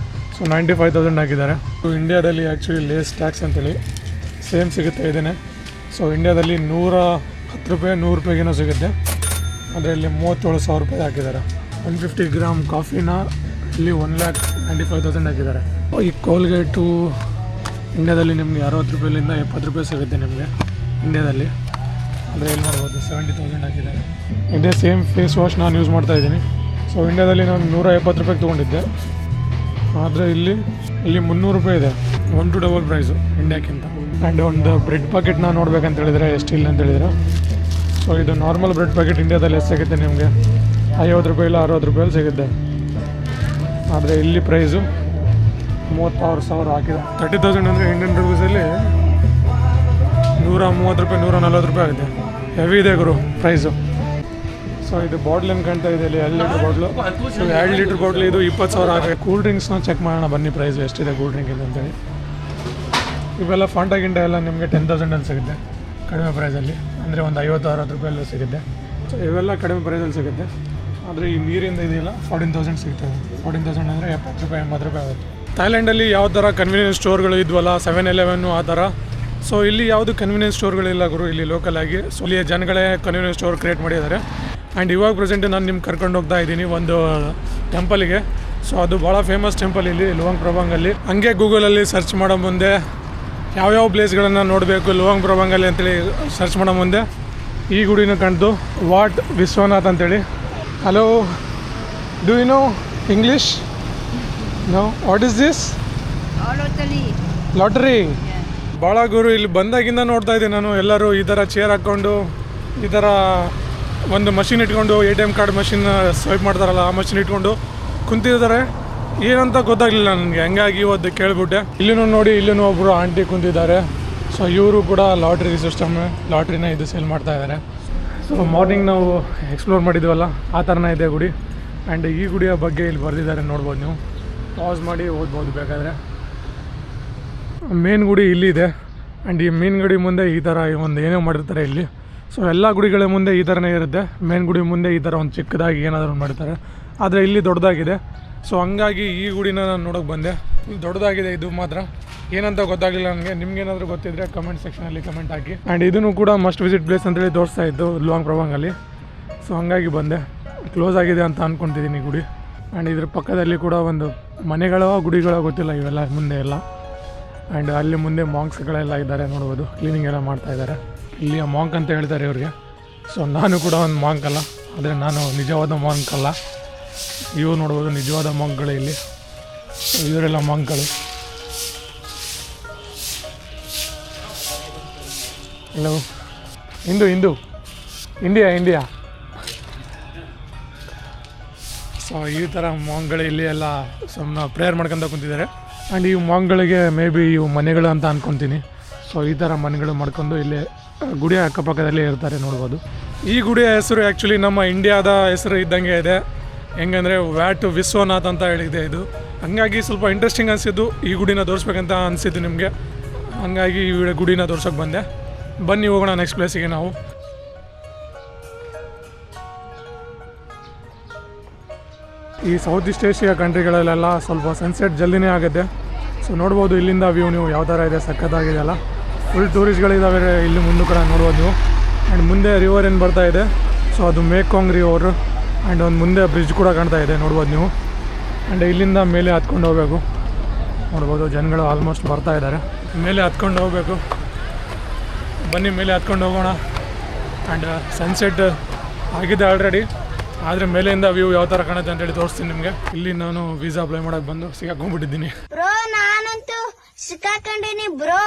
ಸೊ 95,000 ಹಾಕಿದ್ದಾರೆ. ಇಂಡಿಯಾದಲ್ಲಿ ಆ್ಯಕ್ಚುಲಿ ಲೇಸ್ ಟ್ಯಾಕ್ಸ್ ಅಂತೇಳಿ ಸೇಮ್ ಸಿಗುತ್ತೆ ಇದೇನೆ. ಸೊ ಇಂಡಿಯಾದಲ್ಲಿ 110 ರೂಪಾಯಿ 100 ರೂಪಾಯಿಗೇನೋ ಸಿಗುತ್ತೆ, ಅದರಲ್ಲಿ 37,000 ರೂಪಾಯಿ ಹಾಕಿದ್ದಾರೆ. 150 ಗ್ರಾಮ್ ಕಾಫಿನ ಇಲ್ಲಿ 1,95,000 ಹಾಕಿದ್ದಾರೆ. ಈ ಕೋಲ್ಗೇಟು ಇಂಡಿಯಾದಲ್ಲಿ ನಿಮಗೆ 60 ರೂಪಾಯಿಲಿಂದ 70 ರೂಪಾಯಿ ಸಿಗುತ್ತೆ ನಿಮಗೆ ಇಂಡಿಯಾದಲ್ಲಿ. ಅಂದರೆ ಇಲ್ಲಿ ನೋಡ್ಬೋದು 70,000 ಹಾಕಿದ್ದಾರೆ. ಇದೇ ಸೇಮ್ ಫೇಸ್ ವಾಶ್ ನಾನು ಯೂಸ್ ಮಾಡ್ತಾಯಿದ್ದೀನಿ. ಸೊ ಇಂಡಿಯಾದಲ್ಲಿ ನಾನು 170 ರೂಪಾಯಿಗೆ ತೊಗೊಂಡಿದ್ದೆ, ಆದರೆ ಇಲ್ಲಿ 300 ರೂಪಾಯಿ ಇದೆ, 1 to 2 ಪ್ರೈಸು ಇಂಡಿಯಾಕ್ಕಿಂತ. ಆ್ಯಂಡ್ ಒಂದು ಬ್ರೆಡ್ ಪ್ಯಾಕೆಟ್ನ ನೋಡ್ಬೇಕಂತ ಹೇಳಿದರೆ ಎಷ್ಟಿಲ್ಲ ಅಂತ ಹೇಳಿದರೆ, ಸೊ ಇದು ನಾರ್ಮಲ್ ಬ್ರೆಡ್ ಪ್ಯಾಕೆಟ್ ಇಂಡಿಯಾದಲ್ಲಿ ಎಷ್ಟು ಸಿಗುತ್ತೆ ನಿಮಗೆ 50 ರೂಪಾಯಿ ಇಲ್ಲ 60 ರೂಪಾಯಲ್ಲಿ ಸಿಗುತ್ತೆ. ಆದರೆ ಇಲ್ಲಿ ಪ್ರೈಸು 36,000 ಹಾಕಿದೆ. 30,000 ಅಂದರೆ ಇಂಡಿಯನ್ ರುಪೀಸಲ್ಲಿ 130 ರೂಪಾಯಿ 140 ರೂಪಾಯಿ ಆಗುತ್ತೆ. ಹೆವಿ ಇದೆ ಗುರು ಪ್ರೈಸು. ಸೊ ಇದು ಬಾಟ್ಲ್ ಏನು ಕಾಣ್ತಾ ಇದೆ ಇಲ್ಲಿ 2 litre bottle. So 2 litre bottle ಇದು 20,000 ಆಗುತ್ತೆ. ಕೂಲ್ ಡ್ರಿಂಕ್ಸ್ನ ಚೆಕ್ ಮಾಡೋಣ ಬನ್ನಿ ಪ್ರೈಸು ಎಷ್ಟಿದೆ ಕೂಲ್ ಡ್ರಿಂಕ್ ಇದೆ ಅಂತೇಳಿ. ಇವೆಲ್ಲ ಫಾಂಟಾ ಗಿಂಟ ಎಲ್ಲ ನಿಮಗೆ 10,000ಅಲ್ಲಿ ಸಿಗುತ್ತೆ ಕಡಿಮೆ ಪ್ರೈಸಲ್ಲಿ, ಅಂದರೆ ಒಂದು 50-60 ರೂಪಾಯಲ್ಲಿ ಸಿಗುತ್ತೆ. ಸೊ ಇವೆಲ್ಲ ಕಡಿಮೆ ಪ್ರೈಸಲ್ಲಿ ಸಿಗುತ್ತೆ. ಆದರೆ ಈ ನೀರಿಂದ ಇದೆಯಲ್ಲ 14,000 ಸಿಗ್ತದೆ. 14,000 ಅಂದರೆ 70 ರೂಪಾಯಿ 80 ರೂಪಾಯಿ ಆಗುತ್ತೆ. ಥೈಲ್ಯಾಂಡಲ್ಲಿ ಯಾವ ಥರ ಕನ್ವೀನಿಯನ್ಸ್ ಸ್ಟೋರ್ಗಳು ಇದ್ವಲ್ಲ 7-Eleven ಆ ಥರ, ಸೊ ಇಲ್ಲಿ ಯಾವುದು ಕನ್ವೀನಿಯನ್ಸ್ ಸ್ಟೋರ್ಗಳಿಲ್ಲ ಗುರು ಇಲ್ಲಿ ಲೋಕಲ್ ಆಗಿ. ಸೊ ಇಲ್ಲಿ ಜನಗಳೇ ಕನ್ವೀನಿಯನ್ಸ್ ಸ್ಟೋರ್ ಕ್ರಿಯೇಟ್ ಮಾಡಿದ್ದಾರೆ. ಆ್ಯಂಡ್ ಇವಾಗ ಪ್ರೆಸೆಂಟ್ ನಾನು ನಿಮ್ಗೆ ಕರ್ಕೊಂಡು ಹೋಗ್ತಾ ಇದ್ದೀನಿ ಒಂದು ಟೆಂಪಲ್ಗೆ. ಸೊ ಅದು ಭಾಳ ಫೇಮಸ್ ಟೆಂಪಲ್ ಇಲ್ಲಿ ಲುವಾಂಗ್ ಪ್ರಭಾಂಗಲ್ಲಿ. ಹಂಗೆ ಗೂಗಲಲ್ಲಿ ಸರ್ಚ್ ಮಾಡೋ ಮುಂದೆ ಯಾವ್ಯಾವ ಪ್ಲೇಸ್ಗಳನ್ನು ನೋಡಬೇಕು ಲುವಾಂಗ್ ಪ್ರಭಾಂಗಲ್ಲಿ ಅಂತೇಳಿ ಸರ್ಚ್ ಮಾಡೋ ಮುಂದೆ ಈ ಗುಡಿನ ಕಾಣ್ತು, ವಾಟ್ ವಿಶ್ವನಾಥ್ ಅಂತೇಳಿ. Hello, do you know English? No. What is this? Lottery. ಭಾಳ ಗುರು ಇಲ್ಲಿ ಬಂದಾಗಿಂದ ನೋಡ್ತಾ ಇದ್ದೀನಿ ನಾನು, ಎಲ್ಲರೂ ಈ ಥರ ಚೇರ್ ಹಾಕ್ಕೊಂಡು ಈ ಥರ ಒಂದು ಮಷಿನ್ ಇಟ್ಕೊಂಡು ATM ಕಾರ್ಡ್ ಮಷಿನ್ ಸ್ವೈಪ್ ಮಾಡ್ತಾರಲ್ಲ ಆ ಮಷಿನ್ ಇಟ್ಕೊಂಡು ಕುಂತಿದ್ದಾರೆ. ಏನಂತ ಗೊತ್ತಾಗಲಿಲ್ಲ ನನಗೆ, ಹಂಗಾಗಿ ಇವತ್ತು ಕೇಳಿಬಿಟ್ಟೆ. ಇಲ್ಲೂ ನೋಡಿ, ಇಲ್ಲೂ ಒಬ್ಬರು ಆಂಟಿ ಕುಂತಿದ್ದಾರೆ. ಸೊ ಇವರು ಕೂಡ ಲಾಟ್ರಿ ಸಿಸ್ಟಮ್, ಲಾಟ್ರಿನ ಇದು ಸೇಲ್ ಮಾಡ್ತಾ ಇದ್ದಾರೆ. ಸೊ ಮಾರ್ನಿಂಗ್ ನಾವು ಎಕ್ಸ್ಪ್ಲೋರ್ ಮಾಡಿದ್ವಲ್ಲ ಆ ಥರನೇ ಇದೆ ಗುಡಿ. ಆ್ಯಂಡ್ ಈ ಗುಡಿಯ ಬಗ್ಗೆ ಇಲ್ಲಿ ಬರೆದಿದ್ದಾರೆ ನೋಡ್ಬೋದು, ನೀವು ಪಾಸ್ ಮಾಡಿ ಓದ್ಬೋದು ಬೇಕಾದರೆ. ಮೇನ್ ಗುಡಿ ಇಲ್ಲಿದೆ. ಆ್ಯಂಡ್ ಈ ಮೇನ್ ಗುಡಿ ಮುಂದೆ ಈ ಥರ ಒಂದು ಏನೋ ಮಾಡಿರ್ತಾರೆ ಇಲ್ಲಿ. ಸೊ ಎಲ್ಲ ಗುಡಿಗಳ ಮುಂದೆ ಈ ಥರನೇ ಇರುತ್ತೆ, ಮೇನ್ ಗುಡಿ ಮುಂದೆ ಈ ಥರ ಒಂದು ಚಿಕ್ಕದಾಗಿ ಏನಾದರೂ ಮಾಡಿರ್ತಾರೆ. ಆದರೆ ಇಲ್ಲಿ ದೊಡ್ಡದಾಗಿದೆ. ಸೊ ಹಂಗಾಗಿ ಈ ಗುಡಿನ ನಾನು ನೋಡೋಕೆ ಬಂದೆ. ಇಲ್ಲಿ ದೊಡ್ಡದಾಗಿದೆ ಇದು ಮಾತ್ರ, ಏನಂತ ಗೊತ್ತಾಗಲಿಲ್ಲ ನನಗೆ. ನಿಮ್ಗೇನಾದರೂ ಗೊತ್ತಿದ್ದರೆ ಕಮೆಂಟ್ ಸೆಕ್ಷನಲ್ಲಿ ಕಮೆಂಟ್ ಹಾಕಿ. ಆ್ಯಂಡ್ ಇದನ್ನು ಕೂಡ ಮಸ್ಟ್ ವಿಸಿಟ್ ಪ್ಲೇಸ್ ಅಂತೇಳಿ ತೋರಿಸ್ತಾ ಇತ್ತು ಲುವಾಂಗ್ ಪ್ರಭಾಂಗಲ್ಲಿ. ಸೊ ಹಂಗಾಗಿ ಬಂದೆ. ಕ್ಲೋಸ್ ಆಗಿದೆ ಅಂತ ಅಂದ್ಕೊತಿದ್ದೀನಿ ಗುಡಿ. ಆ್ಯಂಡ್ ಇದ್ರ ಪಕ್ಕದಲ್ಲಿ ಕೂಡ ಒಂದು ಮನೆಗಳೋ ಗುಡಿಗಳೋ ಗೊತ್ತಿಲ್ಲ ಇವೆಲ್ಲ ಮುಂದೆ ಎಲ್ಲ. ಆ್ಯಂಡ್ ಅಲ್ಲಿ ಮುಂದೆ ಮಾಂಕ್ಸ್ಗಳೆಲ್ಲ ಇದ್ದಾರೆ ನೋಡ್ಬೋದು, ಕ್ಲೀನಿಂಗ್ ಎಲ್ಲ ಮಾಡ್ತಾ ಇದ್ದಾರೆ. ಇಲ್ಲಿಯ ಮಾಂಕ್ ಅಂತ ಹೇಳ್ತಾರೆ ಇವ್ರಿಗೆ. ಸೊ ನಾನು ಕೂಡ ಒಂದು ಮಾಂಕ್ ಅಲ್ಲ, ಆದರೆ ನಾನು ನಿಜವಾದ ಮಾಂಕ್ ಅಲ್ಲ. ಇವು ನೋಡ್ಬೋದು ನಿಜವಾದ ಮಾಂಕ್ಗಳು ಇಲ್ಲಿ, ಇವರೆಲ್ಲ ಮಾಂಕ್ಗಳು. Hello, Hindu India. ಸೊ ಈ ಥರ ಮಾಂಕ್ಗಳು ಇಲ್ಲಿ ಎಲ್ಲ ಸುಮ್ಮನೆ ಪ್ರೇಯರ್ ಮಾಡ್ಕೊತ ಕುಂತಿದ್ದಾರೆ. ಆ್ಯಂಡ್ ಈ ಮಾಂಕ್ಗಳಿಗೆ ಮೇ ಬಿ ಇವು ಮನೆಗಳು ಅಂತ ಅಂದ್ಕೊತೀನಿ. ಸೊ ಈ ಥರ ಮನೆಗಳು ಮಾಡ್ಕೊಂಡು ಇಲ್ಲಿ ಗುಡಿಯ ಅಕ್ಕಪಕ್ಕದಲ್ಲೇ ಇರ್ತಾರೆ ನೋಡ್ಬೋದು. ಈ ಗುಡಿಯ ಹೆಸರು ಆ್ಯಕ್ಚುಲಿ ನಮ್ಮ ಇಂಡಿಯಾದ ಹೆಸರು ಇದ್ದಂಗೆ ಇದೆ. ಹೆಂಗಂದರೆ ವ್ಯಾಟ್ ವಿಶ್ವನಾಥ್ ಅಂತ ಹೇಳಿದೆ ಇದು. ಹಂಗಾಗಿ ಸ್ವಲ್ಪ ಇಂಟ್ರೆಸ್ಟಿಂಗ್ ಅನಿಸಿದ್ದು, ಈ ಗುಡಿನ ತೋರಿಸ್ಬೇಕಂತ ಅನಿಸಿದ್ದು ನಿಮಗೆ. ಹಂಗಾಗಿ ಈ ಗುಡಿನ ತೋರ್ಸೋಕೆ ಬಂದೆ. ಬನ್ನಿ ಹೋಗೋಣ ನೆಕ್ಸ್ಟ್ ಪ್ಲೇಸಿಗೆ ನಾವು. ಈ ಸೌತ್ ಈಸ್ಟ್ ಏಷ್ಯಾ ಕಂಟ್ರಿಗಳಲ್ಲೆಲ್ಲ ಸ್ವಲ್ಪ ಸನ್ಸೆಟ್ ಜಲ್ದಿನೇ ಆಗುತ್ತೆ. ಸೊ ನೋಡ್ಬೋದು ಇಲ್ಲಿಂದ ವ್ಯೂ ನೀವು ಯಾವ ಥರ ಇದೆ, ಸಖತ್ತಾಗಿದೆ ಅಲ್ಲ. ಫುಲ್ ಟೂರಿಸ್ಟ್ಗಳಿದ್ದಾವೆ ಇಲ್ಲಿ ಮುಂದೆ ಕೂಡ ನೋಡ್ಬೋದು ನೀವು. ಆ್ಯಂಡ್ ಮುಂದೆ ರಿವರ್ ಏನು ಬರ್ತಾ ಇದೆ, ಸೊ ಅದು ಮೇಕಾಂಗ್ ರಿವರ್. ಆ್ಯಂಡ್ ಒಂದು ಮುಂದೆ ಬ್ರಿಡ್ಜ್ ಕೂಡ ಕಾಣ್ತಾ ಇದೆ ನೋಡ್ಬೋದು ನೀವು. ಆ್ಯಂಡ್ ಇಲ್ಲಿಂದ ಮೇಲೆ ಹತ್ಕೊಂಡು ಹೋಗಬೇಕು ನೋಡ್ಬೋದು. ಜನಗಳು ಆಲ್ಮೋಸ್ಟ್ ಬರ್ತಾ ಇದ್ದಾರೆ. ಮೇಲೆ ಹತ್ಕೊಂಡು ಹೋಗಬೇಕು, ಬನ್ನಿ ಮೇಲೆ ಹತ್ಕೊಂಡು ಹೋಗೋಣ. ಆ್ಯಂಡ್ ಸನ್ಸೆಟ್ ಆಗಿದೆ ಆಲ್ರೆಡಿ, ಆದರೆ ಮೇಲೆಯಿಂದ ವ್ಯೂ ಯಾವ ಥರ ಕಾಣುತ್ತೆ ಅಂತೇಳಿ ತೋರಿಸ್ತೀನಿ ನಿಮಗೆ. ಇಲ್ಲಿ ನಾನು ವೀಸಾ ಅಪ್ಲೈ ಮಾಡೋಕ್ಕೆ ಬಂದು ಸಿಕ್ಕಾಕೊಂಡ್ಬಿಟ್ಟಿದ್ದೀನಿ. ನಾನಂತೂ ಸಿಕ್ಕಾಕೊಂಡಿನಿ ಬ್ರೋ.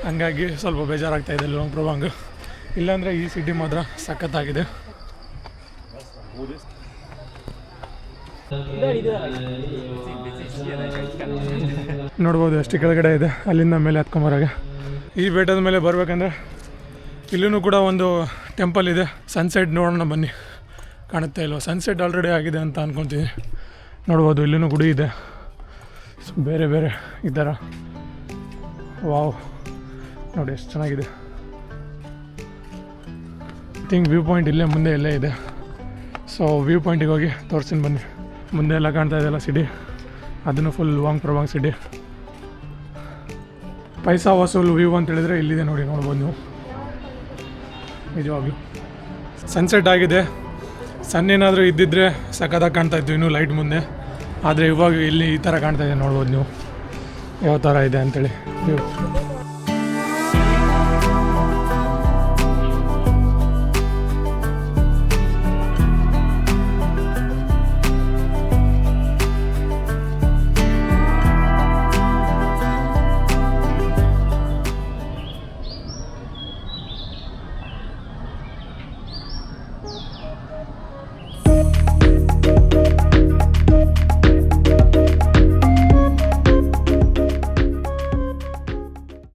ಹಂಗಾಗಿ ಸ್ವಲ್ಪ ಬೇಜಾರಾಗ್ತಾ ಇದೆ ಲುವಾಂಗ್ ಪ್ರಭಾಂಗ್. ಇಲ್ಲಾಂದರೆ ಈ ಸಿಟಿ ಮಾತ್ರ ಸಖತ್ತಾಗಿದೆ. ನೋಡ್ಬೋದು ಎಷ್ಟು ಕೆಳಗಡೆ ಇದೆ, ಅಲ್ಲಿಂದ ಮೇಲೆ ಹತ್ಕೊಂಬರಾಗ. ಈ ಬೆಟ್ಟದ ಮೇಲೆ ಬರಬೇಕಂದ್ರೆ ಇಲ್ಲೂ ಕೂಡ ಒಂದು ಟೆಂಪಲ್ ಇದೆ. ಸನ್ಸೆಟ್ ನೋಡೋಣ ಬನ್ನಿ, ಕಾಣುತ್ತಾ ಇಲ್ವ? ಸನ್ಸೆಟ್ ಆಲ್ರೆಡಿ ಆಗಿದೆ ಅಂತ ಅಂದ್ಕೊತೀನಿ. ನೋಡ್ಬೋದು ಇಲ್ಲೂ ಗುಡಿ ಇದೆ. ಸೊ ಬೇರೆ ಬೇರೆ ಈ ಥರ ವಾವ್, ನೋಡಿ ಎಷ್ಟು ಚೆನ್ನಾಗಿದೆ. ಥಿಂಕ್ ವ್ಯೂ ಪಾಯಿಂಟ್ ಇಲ್ಲೇ ಮುಂದೆ ಎಲ್ಲೇ ಇದೆ. ಸೊ ವ್ಯೂ ಪಾಯಿಂಟಿಗೆ ಹೋಗಿ ತೋರಿಸ್ತೀನಿ ಬನ್ನಿ. ಮುಂದೆ ಎಲ್ಲ ಕಾಣ್ತಾ ಇದೆಯಲ್ಲ ಸಿಟಿ, ಅದನ್ನು ಫುಲ್ ವಾಂಗ್ ಪ್ರವಾಂಗ್ ಸಿಟಿ. ಪೈಸಾ ವಸೂಲ್ ವ್ಯೂ ಅಂತ ಹೇಳಿದ್ರೆ ಇಲ್ಲಿದೆ ನೋಡಿ, ನೋಡ್ಬೋದು ನೀವು. ನಿಜವಾಗ್ಲೂ ಸನ್ಸೆಟ್ ಆಗಿದೆ. ಸನ್ ಏನಾದರೂ ಇದ್ದಿದ್ದರೆ ಸಖತ್ತಾಗಿ ಕಾಣ್ತಾ ಇತ್ತು ಇನ್ನೂ ಲೈಟ್ ಮುಂದೆ. ಆದರೆ ಇವಾಗ ಇಲ್ಲಿ ಈ ಥರ ಕಾಣ್ತಾ ಇದೆ, ನೋಡ್ಬೋದು ನೀವು ಯಾವ ಥರ ಇದೆ ಅಂಥೇಳಿ ವ್ಯೂ.